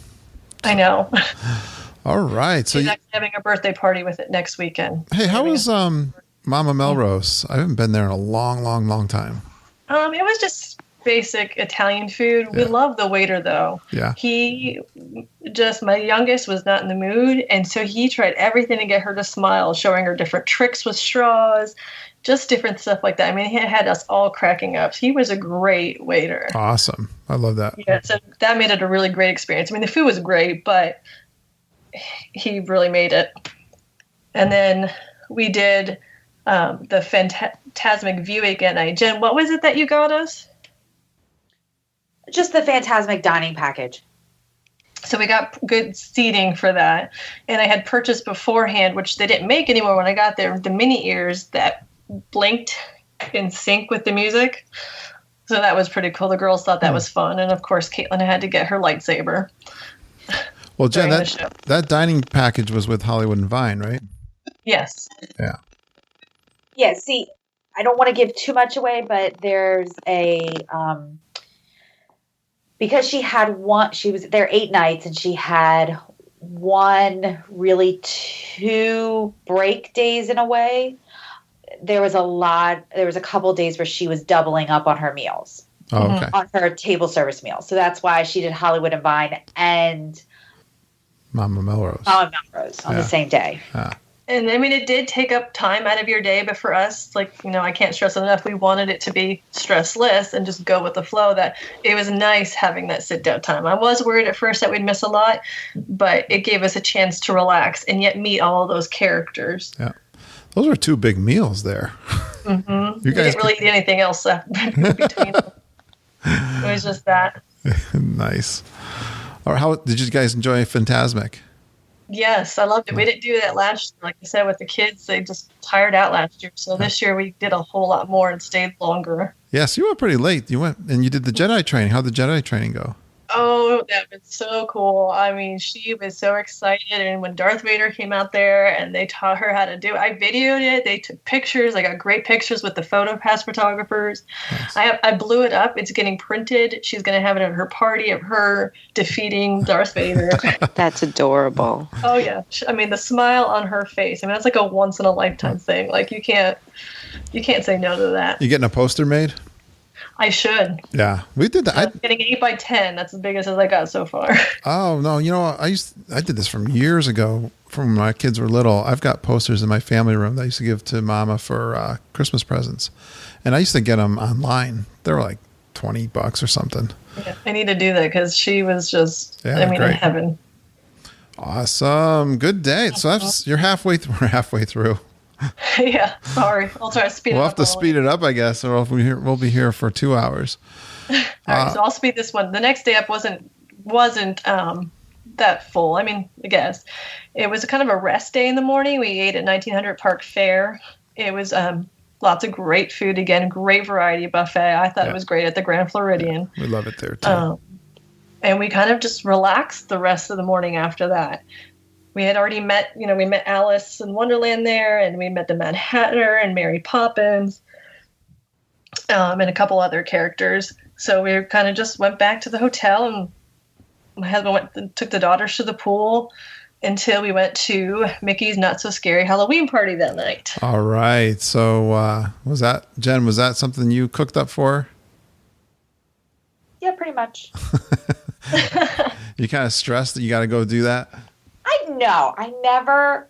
I know. All right. So she's actually having a birthday party with it next weekend. Hey, how was Mama Melrose? I haven't been there in a long, long, long time. It was just basic Italian food. Yeah. We love the waiter though. Yeah. My youngest was not in the mood, and so he tried everything to get her to smile, showing her different tricks with straws, just different stuff like that. I mean, he had us all cracking up. He was a great waiter. Awesome. I love that. Yeah, so that made it a really great experience. I mean, the food was great, but he really made it. And then we did the Phantasmic View again night. Jenn, what was it that you got us? Just the Fantasmic dining package. So we got good seating for that. And I had purchased beforehand, which they didn't make anymore when I got there, the mini ears that blinked in sync with the music. So that was pretty cool. The girls thought that was fun. And of course, Caitlin had to get her lightsaber. Well, Jen, that dining package was with Hollywood and Vine, right? Yes. Yeah. Yeah, see, I don't want to give too much away, but there's a... because she was there 8 nights, and she had two break days in a way. There was a couple days where she was doubling up on her meals. Oh, okay. On her table service meals. So that's why she did Hollywood and Vine and Mama Melrose on the same day. And I mean, it did take up time out of your day, but for us, I can't stress it enough. We wanted it to be stressless and just go with the flow. That it was nice having that sit down time. I was worried at first that we'd miss a lot, but it gave us a chance to relax and yet meet all of those characters. Yeah. Those were 2 big meals there. Mm-hmm. You guys didn't really eat anything else between them. It was just that. Nice. Or how did you guys enjoy Fantasmic? Yes, I loved it. We didn't do that last year. Like I said, with the kids, they just tired out last year. So this year we did a whole lot more and stayed longer. Yes, you went pretty late. You went and you did the Jedi training. How'd the Jedi training go? Oh, that was so cool. I mean, she was so excited. And when Darth Vader came out there and they taught her how to do it, I videoed it. They took pictures. I got great pictures with the PhotoPass photographers. Nice. I blew it up. It's getting printed. She's going to have it at her party of her defeating Darth Vader. That's adorable. Oh, yeah. I mean, the smile on her face. I mean, that's like a once-in-a-lifetime thing. Like, you can't say no to that. You getting a poster made? I should. Yeah, we did that. I'm getting 8x10. That's as big as I got so far. Oh no, I did this from years ago. From when my kids were little, I've got posters in my family room that I used to give to Mama for Christmas presents, and I used to get them online. They were like $20 or something. Yeah, I need to do that because she was just, in heaven. Awesome, good day. So you're halfway through. We're halfway through. Yeah, sorry. I'll try to speed it up. We'll have to speed it up, I guess, or we'll be here for 2 hours. All right, so I'll speed this one. The next day up wasn't that full. I mean, I guess it was kind of a rest day in the morning. We ate at 1900 Park Fair. It was lots of great food again, great variety buffet. I thought it was great at the Grand Floridian. Yeah, we love it there too. And we kind of just relaxed the rest of the morning after that. We had already met, we met Alice in Wonderland there, and we met the Mad Hatter and Mary Poppins, and a couple other characters. So we kind of just went back to the hotel, and my husband took the daughters to the pool until we went to Mickey's Not So Scary Halloween party that night. All right. So Jen, was that something you cooked up for her? Yeah, pretty much. You kind of stressed that you got to go do that? I never,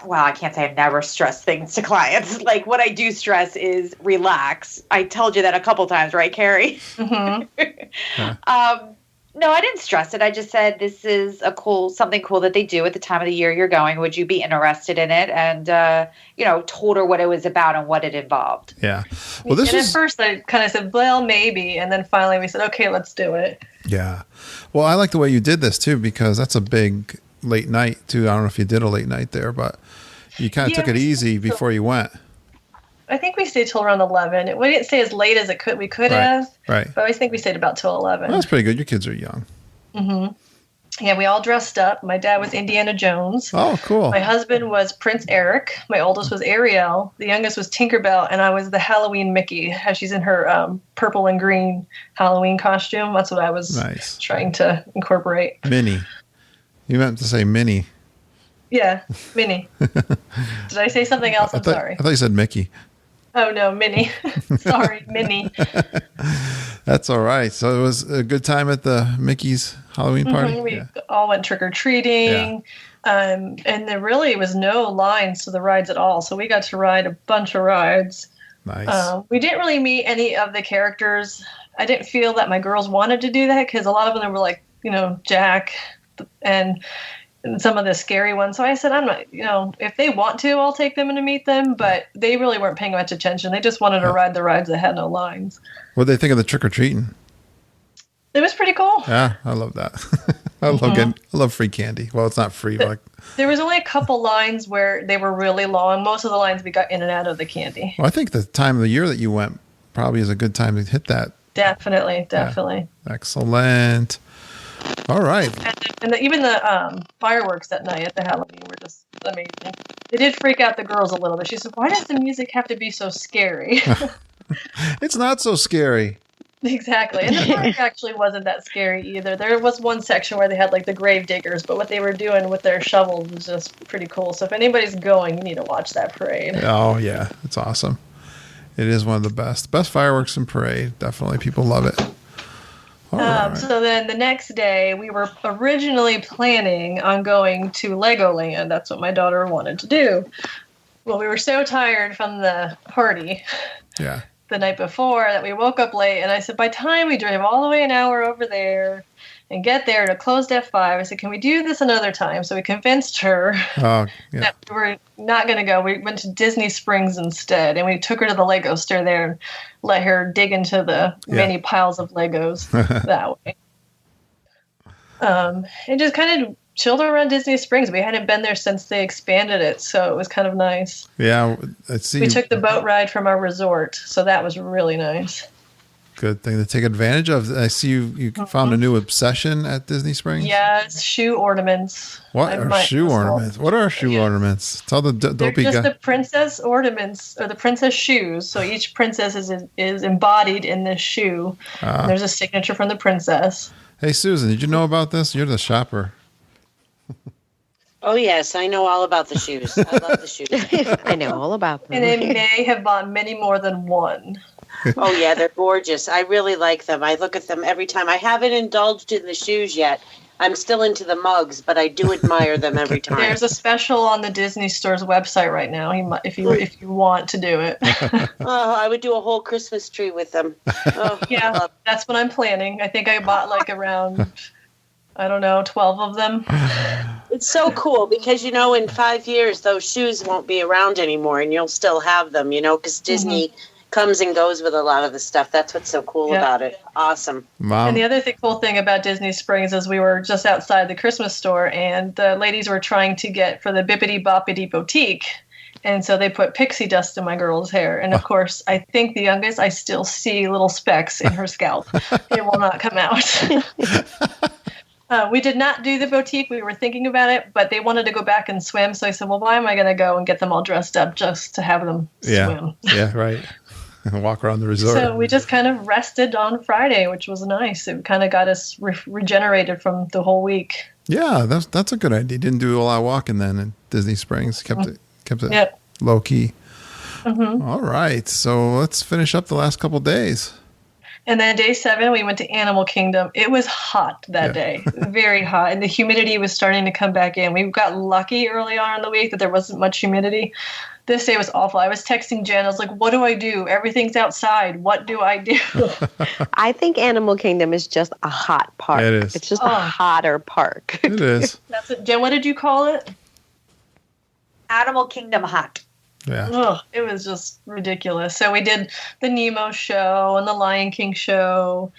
I can't say I've never stressed things to clients. Like, what I do stress is relax. I told you that a couple times, right, Karey? Mm-hmm. No, I didn't stress it. I just said, this is something cool that they do at the time of the year you're going. Would you be interested in it? And, told her what it was about and what it involved. Yeah. Well, at first I kind of said, well, maybe. And then finally we said, okay, let's do it. Yeah. Well, I like the way you did this too, because that's a big late night too. I don't know if you did a late night there, but you kind of took it easy before you went. I think we stayed till around 11. We didn't stay as late as we could have. Right. But I think we stayed about till 11. Well, that's pretty good. Your kids are young. Mm-hmm. Yeah, we all dressed up. My dad was Indiana Jones. Oh, cool. My husband was Prince Eric. My oldest was Ariel. The youngest was Tinkerbell, and I was the Halloween Mickey. She's in her purple and green Halloween costume. That's what I was trying to incorporate. Minnie. You meant to say Minnie. Yeah, Minnie. Did I say something else? I'm sorry. I thought you said Mickey. Oh, no, Minnie. Sorry, Minnie. That's all right. So it was a good time at the Mickey's Halloween party? Mm-hmm. We all went trick-or-treating. Yeah. And there really was no lines to the rides at all. So we got to ride a bunch of rides. Nice. We didn't really meet any of the characters. I didn't feel that my girls wanted to do that because a lot of them were like, Jack and some of the scary ones. So I said, I'm not, if they want to, I'll take them in to meet them. But they really weren't paying much attention. They just wanted to ride the rides that had no lines. What did they think of the trick-or-treating? It was pretty cool. Yeah, I love that. I love free candy. Well, it's not free, but there was only a couple lines where they were really long. Most of the lines we got in and out of the candy. Well, I think the time of the year that you went probably is a good time to hit that. Definitely. Yeah. Excellent. All right. And even the fireworks that night at the Halloween were just amazing. They did freak out the girls a little bit. She said, "Why does the music have to be so scary?" It's not so scary. Exactly. And the park actually wasn't that scary either. There was one section where they had like the grave diggers, but what they were doing with their shovels was just pretty cool. So if anybody's going, you need to watch that parade. Oh, yeah. It's awesome. It is one of the best. Best fireworks and parade. Definitely. People love it. Right. So then the next day, we were originally planning on going to Legoland. That's what my daughter wanted to do. Well, we were so tired from the party the night before that we woke up late. And I said, by the time we drive all the way an hour over there and get there to closed at 5, I said, can we do this another time? So we convinced her that we were not going to go. We went to Disney Springs instead, and we took her to the Lego store there and let her dig into the many piles of Legos that way. And just kind of chilled around Disney Springs. We hadn't been there since they expanded it, so it was kind of nice. Yeah, I see. We took the boat ride from our resort, so that was really nice. Good thing to take advantage of. I see you found a new obsession at Disney Springs. Yes, shoe ornaments. What are shoe ornaments? What are shoe ornaments? Tell the dopey guy. They're just the princess ornaments, or the princess shoes. So each princess is embodied in this shoe. And there's a signature from the princess. Hey, Susan, did you know about this? You're the shopper. Oh, yes. I know all about the shoes. I love the shoes. I know all about them. And they may have bought many more than one. Oh, yeah. They're gorgeous. I really like them. I look at them every time. I haven't indulged in the shoes yet. I'm still into the mugs, but I do admire them every time. There's a special on the Disney Store's website right now. If you want to do it. I would do a whole Christmas tree with them. Oh, yeah, that's what I'm planning. I think I bought like around, 12 of them. It's so cool because, in 5 years, those shoes won't be around anymore and you'll still have them, because Disney comes and goes with a lot of the stuff. That's what's so cool about it. Awesome. Mom. And the other cool thing about Disney Springs is we were just outside the Christmas store and the ladies were trying to get for the Bippity Boppity Boutique. And so they put pixie dust in my girl's hair. And of course, I think the youngest, I still see little specks in her scalp. It will not come out. We did not do the boutique. We were thinking about it, but they wanted to go back and swim. So I said, well, why am I going to go and get them all dressed up just to have them swim? Yeah, right. And walk around the resort. So we just kind of rested on Friday, which was nice. It kind of got us regenerated from the whole week. Yeah, that's a good idea. Didn't do a lot of walking then in Disney Springs. Kept it low key. Mm-hmm. All right, so let's finish up the last couple days. And then day 7, we went to Animal Kingdom. It was hot that day, very hot, and the humidity was starting to come back in. We got lucky early on in the week that there wasn't much humidity. This day was awful. I was texting Jen. I was like, what do I do? Everything's outside. What do I do? I think Animal Kingdom is just a hot park. It is. It's just a hotter park. It is. That's it. Jen, what did you call it? Animal Kingdom hot. Yeah. Oh, it was just ridiculous. So we did the Nemo show and the Lion King show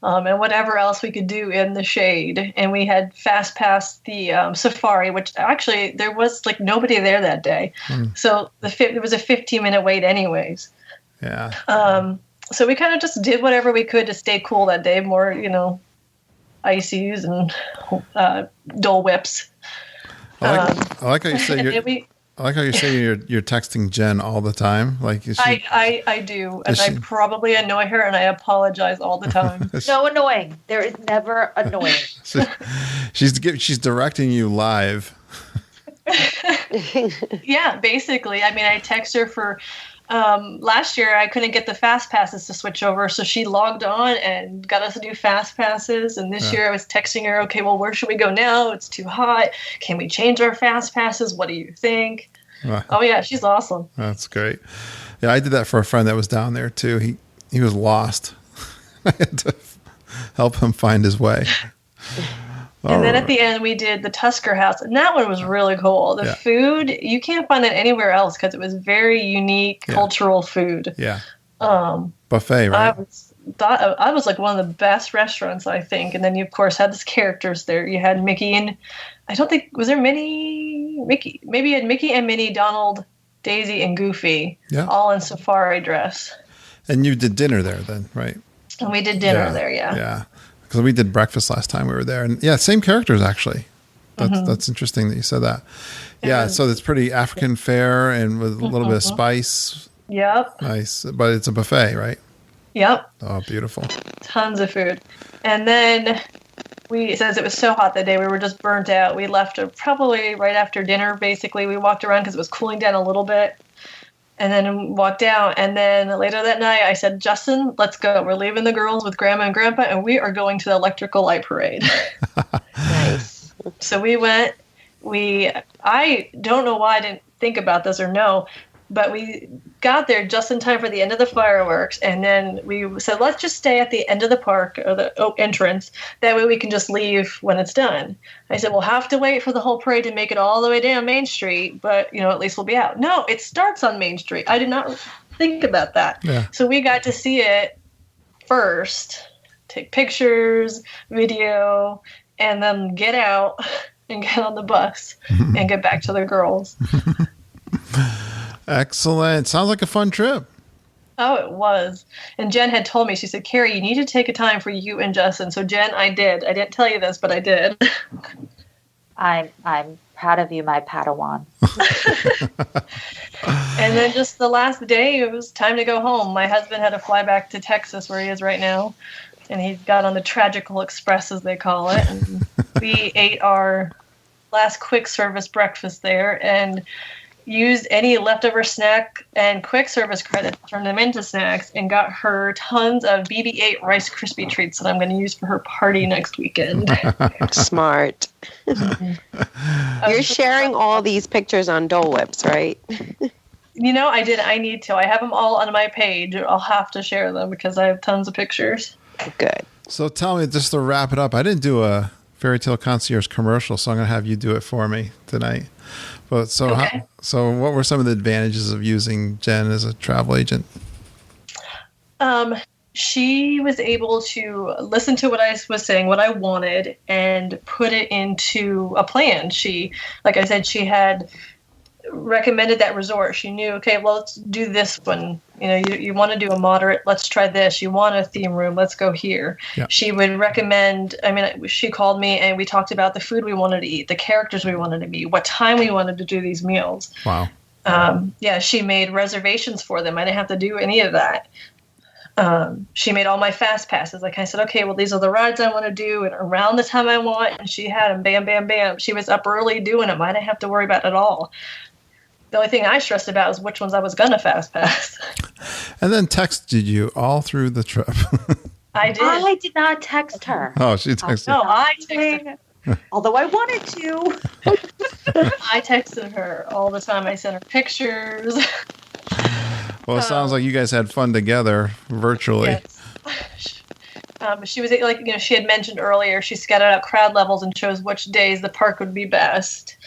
and whatever else we could do in the shade. And we had fast passed the safari, which actually there was like nobody there that day. So it was a 15-minute wait anyways. Yeah. So we kind of just did whatever we could to stay cool that day. More, ices and Dole Whips. I like how you say I like how you say you're texting Jen all the time. Like I do, and I probably annoy her, and I apologize all the time. No annoying. There is never annoying. She's directing you live. Yeah, basically. I mean, I text her for last year. I couldn't get the fast passes to switch over, so she logged on and got us to do fast passes. And this year, I was texting her, "Okay, well, where should we go now? It's too hot. Can we change our fast passes? What do you think?" Oh yeah, she's awesome. That's great. Yeah, I did that for a friend that was down there too. He was lost. I had to help him find his way. And then at the end, we did the Tusker House, and that one was really cool. The food, you can't find it anywhere else because it was very unique cultural food. Yeah. Buffet, right? thought I was like one of the best restaurants, I think. And then you of course had these characters there. You had Mickey and I don't think was there Mickey. Maybe you had Mickey and Minnie, Donald, Daisy, and Goofy, all in safari dress. And you did dinner there then, right? And we did dinner there, Yeah, because we did breakfast last time we were there, and same characters actually. That's interesting that you said that. Yeah, so it's pretty African fare and with a little bit of spice. Yep. Nice, but it's a buffet, right? Yep. Oh, beautiful. Tons of food. And then since it was so hot that day, we were just burnt out. We left probably right after dinner, basically. We walked around because it was cooling down a little bit. And then walked out. And then later that night, I said, Justin, let's go. We're leaving the girls with Grandma and Grandpa, and we are going to the electrical light parade. Nice. So we went. I don't know why I didn't think about this or know, but we got there just in time for the end of the fireworks, and then we said, let's just stay at the end of the park, or the entrance. That way we can just leave when it's done. I said, we'll have to wait for the whole parade to make it all the way down Main Street, but, at least we'll be out. No, it starts on Main Street. I did not think about that. Yeah. So we got to see it first, take pictures, video, and then get out and get on the bus and get back to the girls. Excellent. Sounds like a fun trip. Oh, it was. And Jenn had told me, she said, Karey, you need to take a time for you and Justin. So Jenn, I did. I didn't tell you this, but I did. I'm proud of you, my Padawan. And then just the last day, it was time to go home. My husband had to fly back to Texas, where he is right now. And he got on the Tragical Express, as they call it. And we ate our last quick service breakfast there and used any leftover snack and quick service credits, turned them into snacks, and got her tons of BB-8 Rice Krispie treats that I'm going to use for her party next weekend. Smart. You're sharing all these pictures on Dole Whips, right? I did. I need to. I have them all on my page. I'll have to share them because I have tons of pictures. Good. So tell me, just to wrap it up, I didn't do a Fairy Tale Concierge commercial, so I'm going to have you do it for me tonight. But so, okay. So what were some of the advantages of using Jenn as a travel agent? She was able to listen to what I was saying, what I wanted, and put it into a plan. She, like I said, she had recommended that resort. She knew, okay, well, let's do this one. You want to do a moderate, let's try this. You want a theme room, let's go here. Yeah. She would recommend, she called me and we talked about the food we wanted to eat, the characters we wanted to meet, what time we wanted to do these meals. Wow. She made reservations for them. I didn't have to do any of that. She made all my fast passes. Like I said, okay, well, these are the rides I want to do and around the time I want. And she had them, bam, bam, bam. She was up early doing them. I didn't have to worry about it at all. The only thing I stressed about was which ones I was going to fast pass. And then texted you all through the trip. I did. I did not text her. Oh, she texted. No, I texted her. Although I wanted to. I texted her all the time. I sent her pictures. Well, it sounds like you guys had fun together virtually. Yes. She was she had mentioned earlier, she scattered out crowd levels and chose which days the park would be best.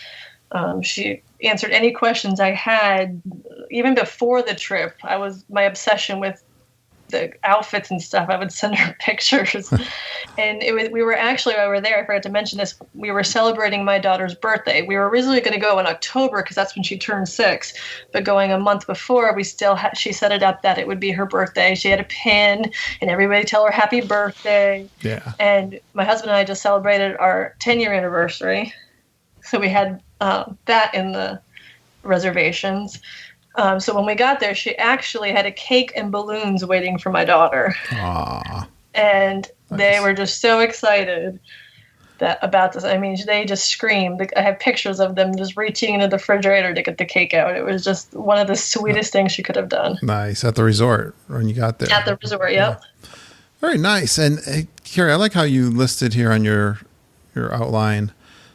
She answered any questions I had. Even before the trip, my obsession with the outfits and stuff. I would send her pictures. And we were actually, while we were there, I forgot to mention this, we were celebrating my daughter's birthday. We were originally going to go in October because that's when she turned 6. But going a month before, she set it up that it would be her birthday. She had a pin and everybody tell her happy birthday. Yeah. And my husband and I just celebrated our 10-year anniversary. So we had that in the reservations. So when we got there, she actually had a cake and balloons waiting for my daughter. Aww. And nice. They were just so excited about this. I mean, they just screamed. I have pictures of them just reaching into the refrigerator to get the cake out. It was just one of the sweetest things she could have done. Nice. At the resort when you got there. At the resort, yep. Yeah. Very nice. And Karey, I like how you listed here on your outline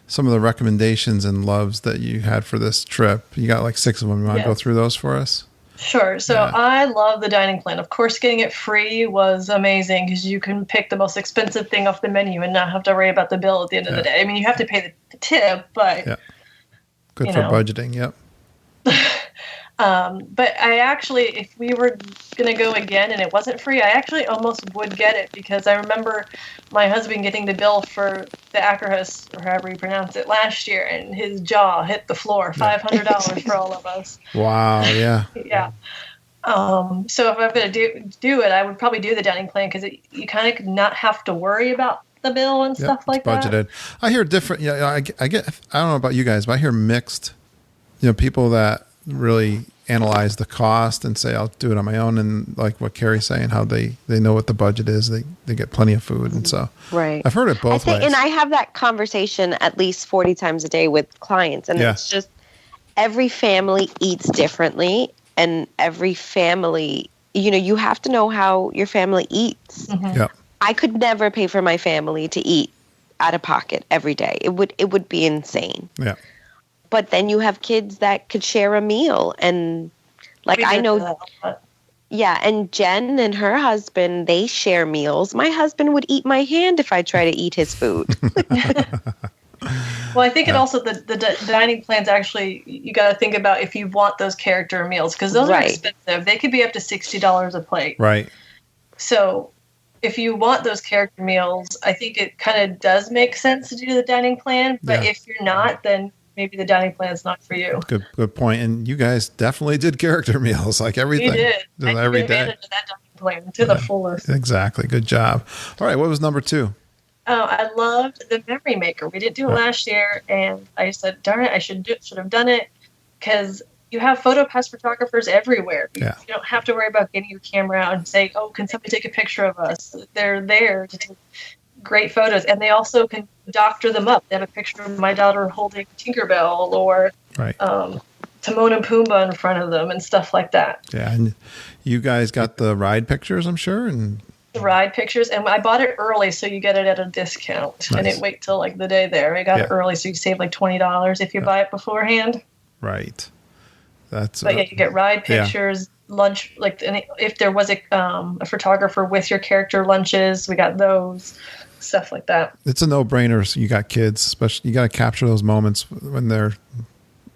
some of the recommendations and loves that you had for this trip. You got like 6 of them. You want to go through those for us? Sure. So I love the dining plan. Of course, getting it free was amazing because you can pick the most expensive thing off the menu and not have to worry about the bill at the end of the day. I mean, you have to pay the tip, but... Yeah. Good for budgeting, yep. But I actually, if we were going to go again and it wasn't free, I actually almost would get it because I remember my husband getting the bill for the Acrohus, or however you pronounce it, last year, and his jaw hit the floor, $500 for all of us. Wow, yeah. Yeah. So if I'm going to do it, I would probably do the dining plan because you kind of not have to worry about the bill and stuff like budgeted. that. I hear different. Yeah, I get. I don't know about you guys, but I hear mixed. People that really analyze the cost and say I'll do it on my own, and like what Karey's saying, how they know what the budget is. They get plenty of food, and so right. I've heard it both ways. And I have that conversation at least 40 times a day with clients, and it's just every family eats differently, and every family, you have to know how your family eats. Mm-hmm. Yeah. I could never pay for my family to eat out of pocket every day. It would be insane. Yeah. But then you have kids that could share a meal, and like I know, and Jenn and her husband, they share meals. My husband would eat my hand if I try to eat his food. Well, I think it also the dining plans actually, you got to think about if you want those character meals because those are expensive. They could be up to $60 a plate. Right. So if you want those character meals, I think it kind of does make sense to do the dining plan. But if you're not, then maybe the dining plan is not for you. Good point. And you guys definitely did character meals, like everything. We did. Every took day. advantage of that dining plan to the fullest. Exactly. Good job. All right. What was number 2? Oh, I loved the memory maker. We didn't do it last year, and I said, darn it, I should have done it because you have PhotoPass photographers everywhere. You don't have to worry about getting your camera out and saying, oh, can somebody take a picture of us? They're there to take great photos, and they also can doctor them up. They have a picture of my daughter holding Tinkerbell or Timon and Pumbaa in front of them and stuff like that. Yeah, and you guys got the ride pictures, I'm sure, and the ride pictures, and I bought it early, so you get it at a discount. Nice. I didn't wait till like the day there. I got it early, so you save like $20 if you buy it beforehand. Right. But you get ride pictures, lunch. Like if there was a photographer with your character lunches, we got those. Stuff like that. It's a no-brainer. So you got kids, especially. You got to capture those moments when they're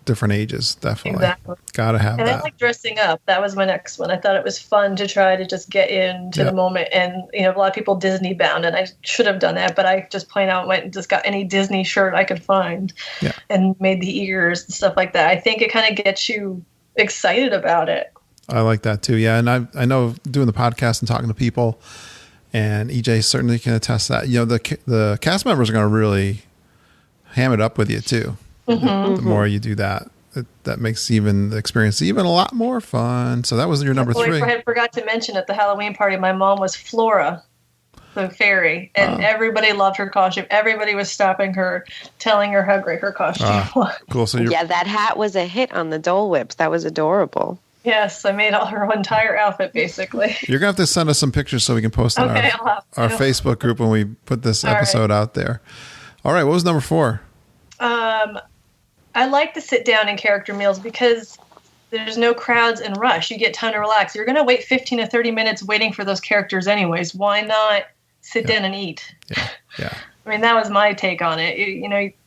different ages. Definitely, got to have that. And I like dressing up. That was my next one. I thought it was fun to try to just get into the moment. And a lot of people Disney bound, and I should have done that, but I just plain out went and just got any Disney shirt I could find, and made the ears and stuff like that. I think it kind of gets you excited about it. I like that too. Yeah, and I know doing the podcast and talking to people. And EJ certainly can attest that. The cast members are going to really ham it up with you too. Mm-hmm. The more you do that, that makes the experience even a lot more fun. So that was your number 3. I forgot to mention at the Halloween party, my mom was Flora, the fairy, and everybody loved her costume. Everybody was stopping her, telling her how great her costume was. Cool. So that hat was a hit on the Dole Whips. That was adorable. Yes, I made all her entire outfit, basically. You're going to have to send us some pictures so we can post on our Facebook group when we put this episode out there. All right, what was number 4? I like to sit down in character meals because there's no crowds and rush. You get time to relax. You're going to wait 15 to 30 minutes waiting for those characters anyways. Why not sit down and eat? Yeah. I mean, that was my take on it.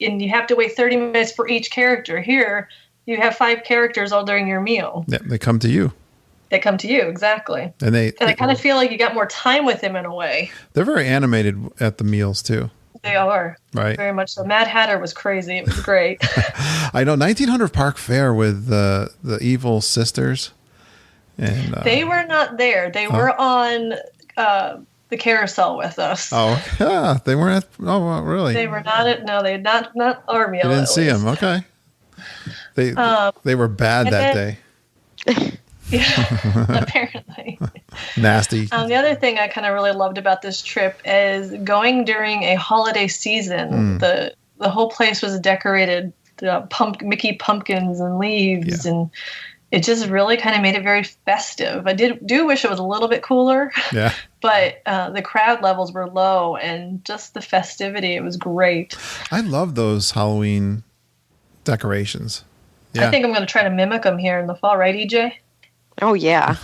And you have to wait 30 minutes for each character. Here, you have 5 characters all during your meal. Yeah, they come to you. They come to you, exactly. And I kind of feel like you got more time with them in a way. They're very animated at the meals too. They are. Right. Very much so. Mad Hatter was crazy. It was great. I know 1900 Park Fair with the evil sisters. And they were not there. They were on the carousel with us. Oh, yeah. They weren't really? They were not they had not our meal. You didn't see them. Okay. They were bad that day. Yeah, apparently. Nasty. The other thing I kind of really loved about this trip is going during a holiday season. The whole place was decorated, Mickey pumpkins and leaves, and it just really kind of made it very festive. I do wish it was a little bit cooler. Yeah. But the crowd levels were low, and just the festivity, it was great. I love those Halloween decorations. Yeah. I think I'm going to try to mimic them here in the fall, right, EJ? Oh yeah.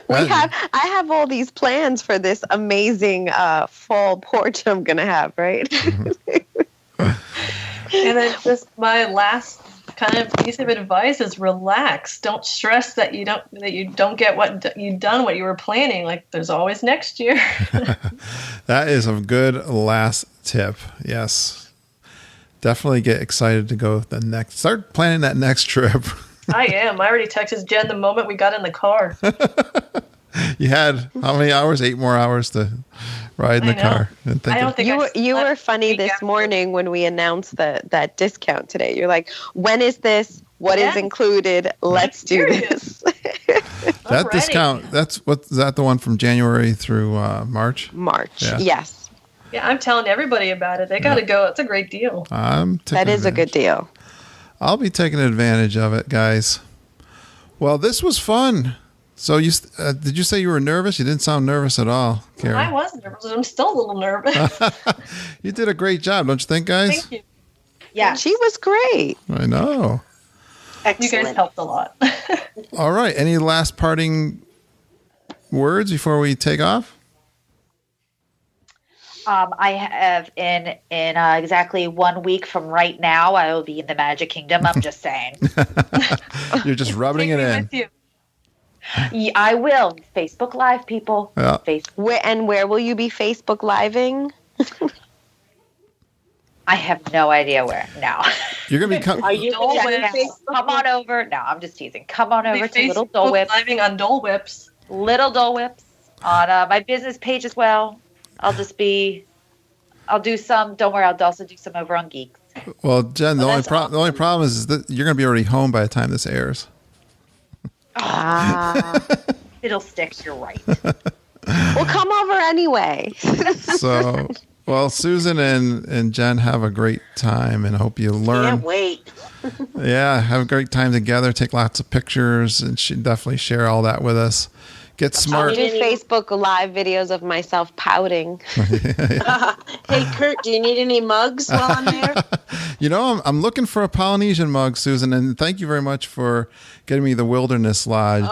I have all these plans for this amazing fall porch I'm gonna have, right? And then just my last kind of piece of advice is relax. Don't stress that you don't get what you've done, what you were planning. Like there's always next year. That is a good last tip. Yes. Definitely get excited to go start planning that next trip. I am. I already texted Jen the moment we got in the car. You had how many hours? 8 more hours to ride in the car. I don't think you were funny this morning when we announced that discount today. You're like, when is this? What is included? Let's do this. That discount, is that the one from January through March? March, yeah. Yes. Yeah, I'm telling everybody about it. They got to go. It's a great deal. That is a good deal. I'll be taking advantage of it, guys. Well, this was fun. So did you say you were nervous? You didn't sound nervous at all, Karey. I was nervous. I'm still a little nervous. You did a great job, don't you think, guys? Thank you. Yeah, she was great. I know. Excellent. You guys helped a lot. All right. Any last parting words before we take off? I have in exactly 1 week from right now, I will be in the Magic Kingdom. I'm just saying. You're just rubbing it in. With you. Yeah, I will. Facebook Live, people. Yeah. Where will you be Facebook Living? I have no idea where. No. You're going to be Are you come on over. No, I'm just teasing. Come on over to Little Dole Whips. Living on Dole Whips. Little Dole Whips on my business page as well. I'll do some. Don't worry, I'll also do some over on Geeks. Well, Jen, the only problem is that you're going to be already home by the time this airs. Fiddlesticks, you're right. We'll come over anyway. So, well, Susan and Jen, have a great time, and I hope you learn. Can't wait. Yeah, have a great time together. Take lots of pictures, and definitely share all that with us. Get smart. I'll do Facebook Live videos of myself pouting. Hey, Kurt, do you need any mugs while I'm there? You know, I'm looking for a Polynesian mug, Susan, and thank you very much for getting me the Wilderness Lodge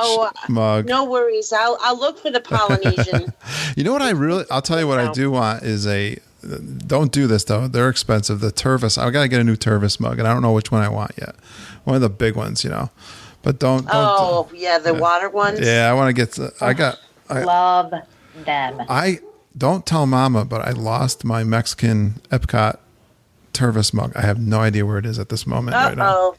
mug. No worries. I'll look for the Polynesian. You know what I'll tell you what I do want is don't do this though. They're expensive. The Tervis. I got to get a new Tervis mug, and I don't know which one I want yet. One of the big ones, you know. But don't. Yeah, the water ones. Yeah, I want to get. Love them. Don't tell Mama, but I lost my Mexican Epcot Tervis mug. I have no idea where it is at this moment right now.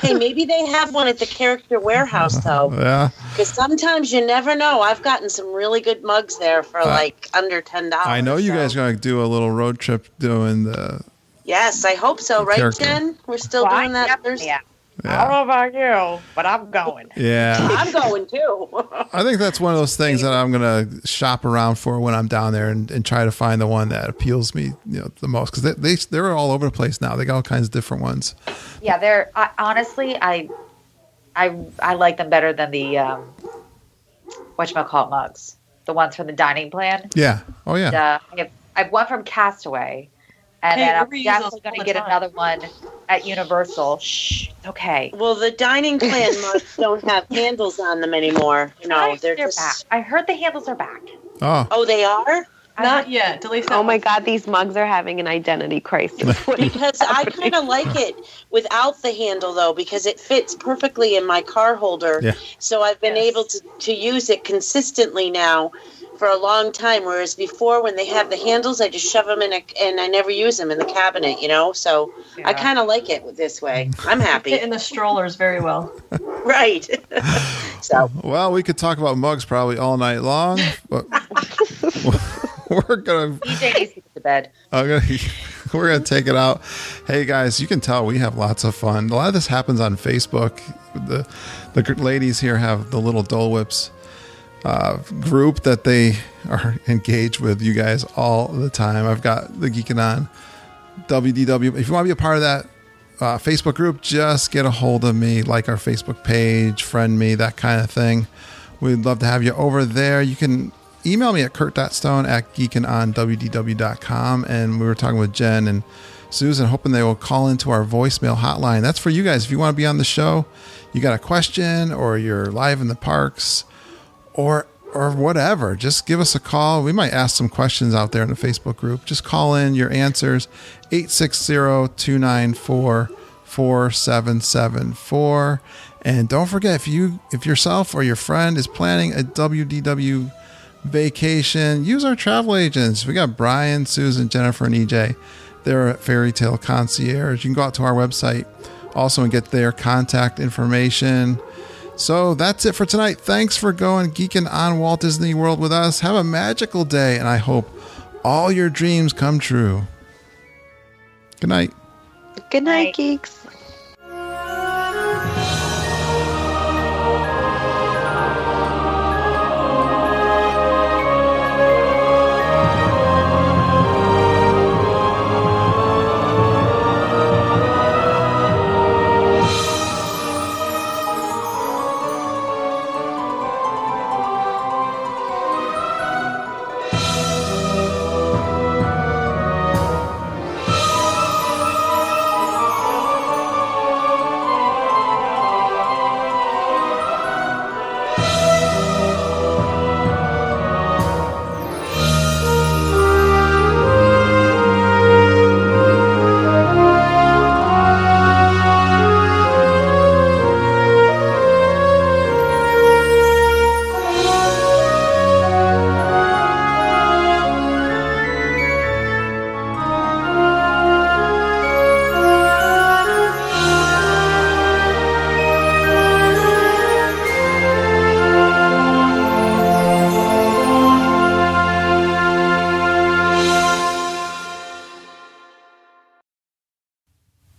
Hey, maybe they have one at the Character Warehouse though. Yeah. Because sometimes you never know. I've gotten some really good mugs there for like under $10. I know you guys are going to do a little road trip doing the. Yes, I hope so. Right, Character. Jen? We're still doing that Thursday. Yeah. I don't know about you, but I'm going. Yeah. I'm going too. I think that's one of those things that I'm going to shop around for when I'm down there and try to find the one that appeals me, the most, because they're all over the place now. They got all kinds of different ones. Yeah, honestly, I like them better than the whatchamacallit mugs, the ones from the dining plan. Yeah. Oh yeah. I have one from Castaway. And then I'm definitely going to get another one at Universal. Shh, it's okay. Well, the dining plan mugs don't have handles on them anymore. They're just back. I heard the handles are back. Oh, they are? Not yet. At least oh my God, these mugs are having an identity crisis. Because I kind of like it without the handle, though, because it fits perfectly in my car holder. Yeah. So I've been able to use it consistently now for a long time, whereas before when they have the handles, I just shove them in and I never use them in the cabinet, So I kind of like it this way. I'm happy. Fit in the strollers very well. Right. So. Well, we could talk about mugs probably all night long, but we're gonna. DJ needs to get to bed. We're gonna take it out. Hey guys, you can tell we have lots of fun. A lot of this happens on Facebook. The ladies here have the little Dole Whips group that they are engaged with you guys all the time. I've got the Geekin on WDW. If you want to be a part of that Facebook group, just get a hold of me, like our Facebook page, friend me, that kind of thing. We'd love to have you over there. You can email me at kurt.stone@geekinonwdw.com. And we were talking with Jen and Susan, hoping they will call into our voicemail hotline. That's for you guys. If you want to be on the show, you got a question, or you're live in the parks, or whatever, just give us a call. We might ask some questions out there in the Facebook group. Just call in your answers, 860-294-4673. 4774. And don't forget, if yourself or your friend is planning a WDW vacation, use our travel agents. We got Brian, Susan, Jennifer, and EJ. They're at Fairy Tale Concierge. You can go out to our website also and get their contact information. So that's it for tonight. Thanks for going geeking on Walt Disney World with us. Have a magical day, and I hope all your dreams come true. Good night. Good night, geeks.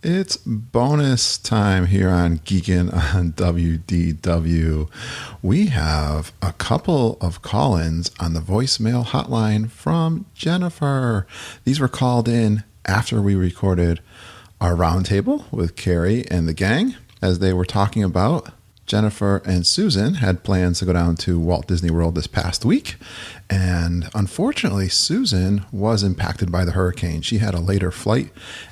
It's bonus time here on Geekin on WDW. We have a couple of call-ins on the voicemail hotline from Jennifer. These were called in after we recorded our roundtable with Karey and the gang. As they were talking about, Jennifer and Susan had plans to go down to Walt Disney World this past week. And unfortunately, Susan was impacted by the hurricane. She had a later flight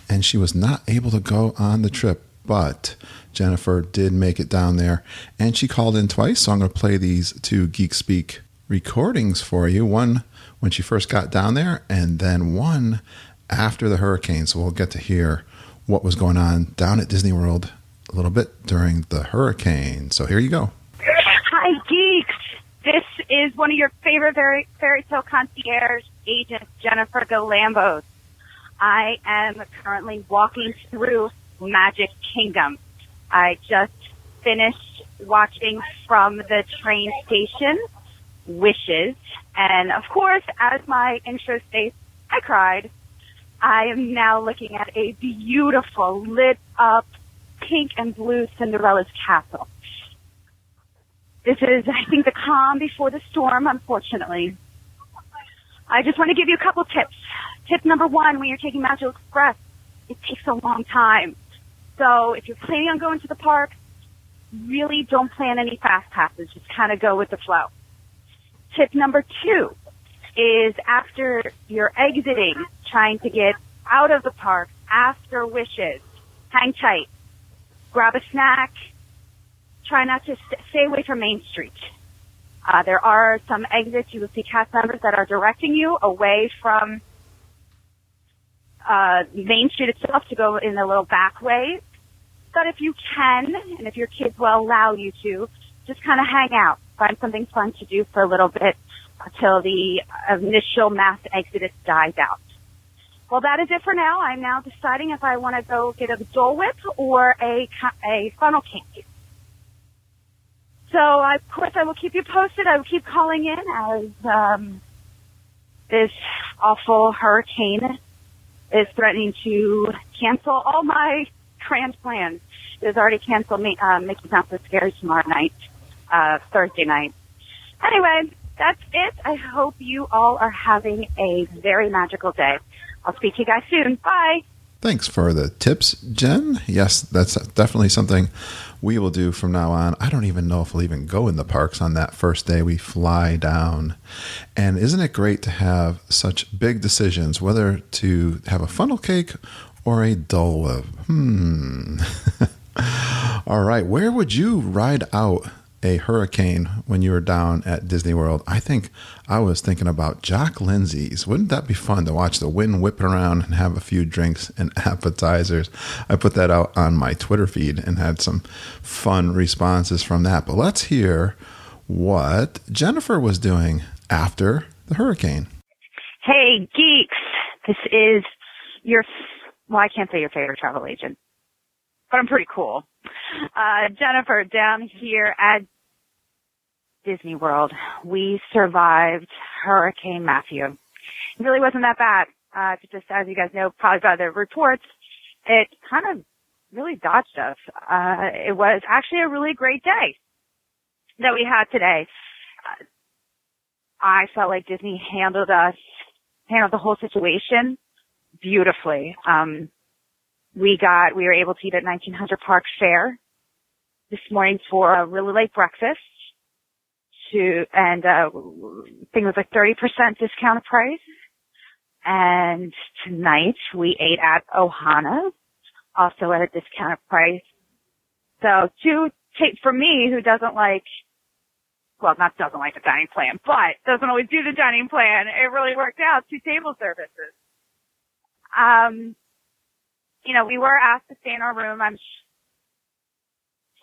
and she was not able to go on the trip. But Jennifer did make it down there and she called in twice. So I'm going to play these two Geek Speak recordings for you. One when she first got down there and then one after the hurricane. So we'll get to hear what was going on down at Disney World a little bit during the hurricane. So here you go. Hi, geeks. This is one of your favorite Fairy Tale Concierge agents, Jennifer Galambos. I am currently walking through Magic Kingdom. I just finished watching from the train station, Wishes. And of course, as my intro states, I cried. I am now looking at a beautiful lit up pink and blue Cinderella's castle. This is, I think, the calm before the storm, unfortunately. I just want to give you a couple tips. Tip number one, when you're taking Magical Express, it takes a long time. So if you're planning on going to the park, really don't plan any fast passes. Just kind of go with the flow. Tip number two is after you're exiting, trying to get out of the park after Wishes, hang tight. Grab a snack. Try not to stay away from Main Street. There are some exits. You will see cast members that are directing you away from Main Street itself to go in the little back ways. But if you can, and if your kids will allow you to, just kind of hang out. Find something fun to do for a little bit until the initial mass exodus dies out. Well, that is it for now. I'm now deciding if I want to go get a Dole Whip or a funnel cake. So, of course, I will keep you posted. I will keep calling in as this awful hurricane is threatening to cancel all my grand plans. It has already canceled Mickey Mouse is Scary tomorrow night, Thursday night. Anyway, that's it. I hope you all are having a very magical day. I'll speak to you guys soon. Bye. Thanks for the tips, Jen. Yes, that's definitely something we will do from now on. I don't even know if we'll even go in the parks on that first day we fly down. And isn't it great to have such big decisions, whether to have a funnel cake or a Dole Whip? All right, where would you ride out a hurricane when you were down at Disney World, I think I was thinking about Jock Lindsay's. Wouldn't that be fun to watch the wind whipping around and have a few drinks and appetizers? I put that out on my Twitter feed and had some fun responses from that. But let's hear what Jennifer was doing after the hurricane. Hey, geeks. This is well, I can't say your favorite travel agent, but I'm pretty cool. Jennifer, down here at Disney World, we survived Hurricane Matthew. It really wasn't that bad. Just as you guys know, probably by the reports, it kind of really dodged us. It was actually a really great day that we had today. I felt like Disney handled the whole situation beautifully. We were able to eat at 1900 Park Fair this morning for a really late breakfast and I think it was like 30% discount price. And tonight we ate at Ohana, also at a discounted price. So for me, who doesn't like the dining plan, but doesn't always do the dining plan, it really worked out. 2 table services. We were asked to stay in our room,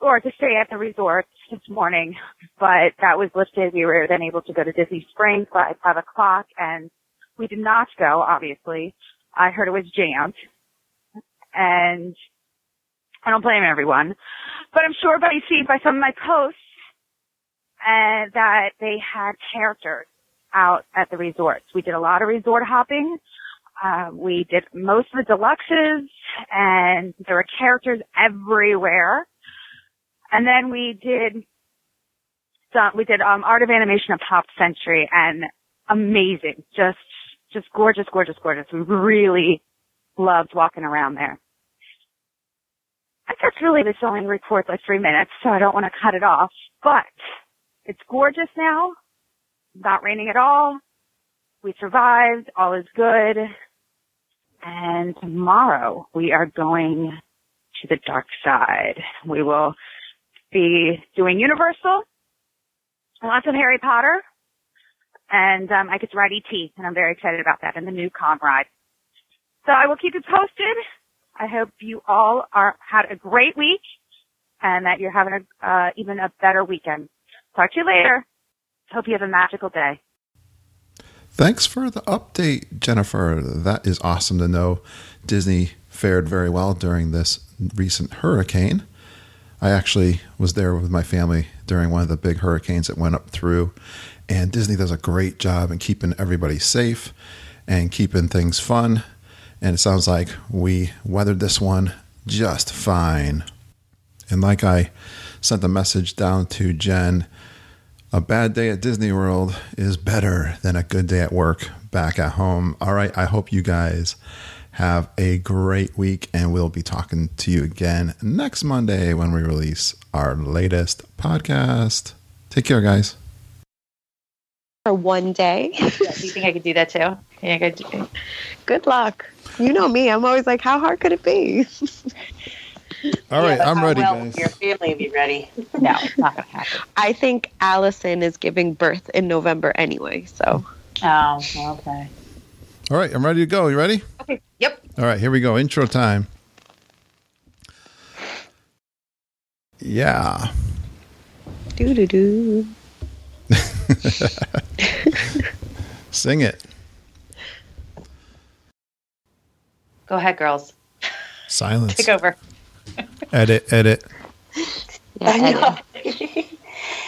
or to stay at the resort this morning, but that was lifted. We were then able to go to Disney Springs by 5 o'clock, and we did not go, obviously. I heard it was jammed, and I don't blame everyone, but I'm sure by some of my posts that they had characters out at the resorts. We did a lot of resort hopping. We did most of the deluxes, and there were characters everywhere. And then we did Art of Animation of Pop Century, and amazing, just gorgeous, gorgeous, gorgeous. We really loved walking around there. I guess really this only records like 3 minutes, so I don't want to cut it off. But it's gorgeous now. Not raining at all. We survived. All is good. And tomorrow we are going to the dark side. We will be doing Universal, lots of Harry Potter, and I get to ride E.T., and I'm very excited about that, and the new con ride. So I will keep you posted. I hope you all had a great week, and that you're having even a better weekend. Talk to you later. Hope you have a magical day. Thanks for the update, Jennifer. That is awesome to know. Disney fared very well during this recent hurricane. I actually was there with my family during one of the big hurricanes that went up through, and Disney does a great job in keeping everybody safe and keeping things fun. And it sounds like we weathered this one just fine. And like I sent the message down to Jenn, a bad day at Disney World is better than a good day at work back at home. All right, I hope you guys have a great week, and we'll be talking to you again next Monday when we release our latest podcast. Take care, guys. For one day. Yeah, do you think I could do that too? Yeah, Good luck. You know me. I'm always like, how hard could it be? All right, I'm ready, guys. Your family will be ready. No, it's not going to happen. I think Allison is giving birth in November anyway, so. Oh, okay. All right, I'm ready to go. You ready? Okay. Yep. All right, here we go. Intro time. Yeah. Do-do-do. Sing it. Go ahead, girls. Silence. Take over. Edit. Yeah, I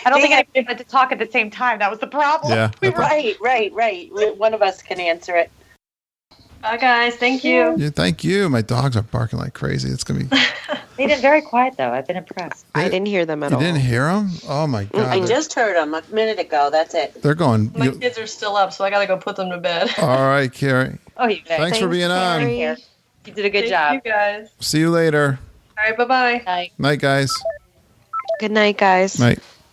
don't think I had to talk at the same time. That was the problem. Yeah. Right. One of us can answer it. Bye, guys. Thank you. Yeah, thank you. My dogs are barking like crazy. It's going to be... They've been very quiet, though. I've been impressed. I didn't hear them at all. You didn't hear them? Oh, my God. I just heard them a minute ago. That's it. They're going... My kids are still up, so I got to go put them to bed. All right, Karey. Oh, you guys. Thanks for being on. Karey. You did a good Thank job. you, guys. See you later. All right, bye-bye. Bye. Night, guys. Good night, guys. Night.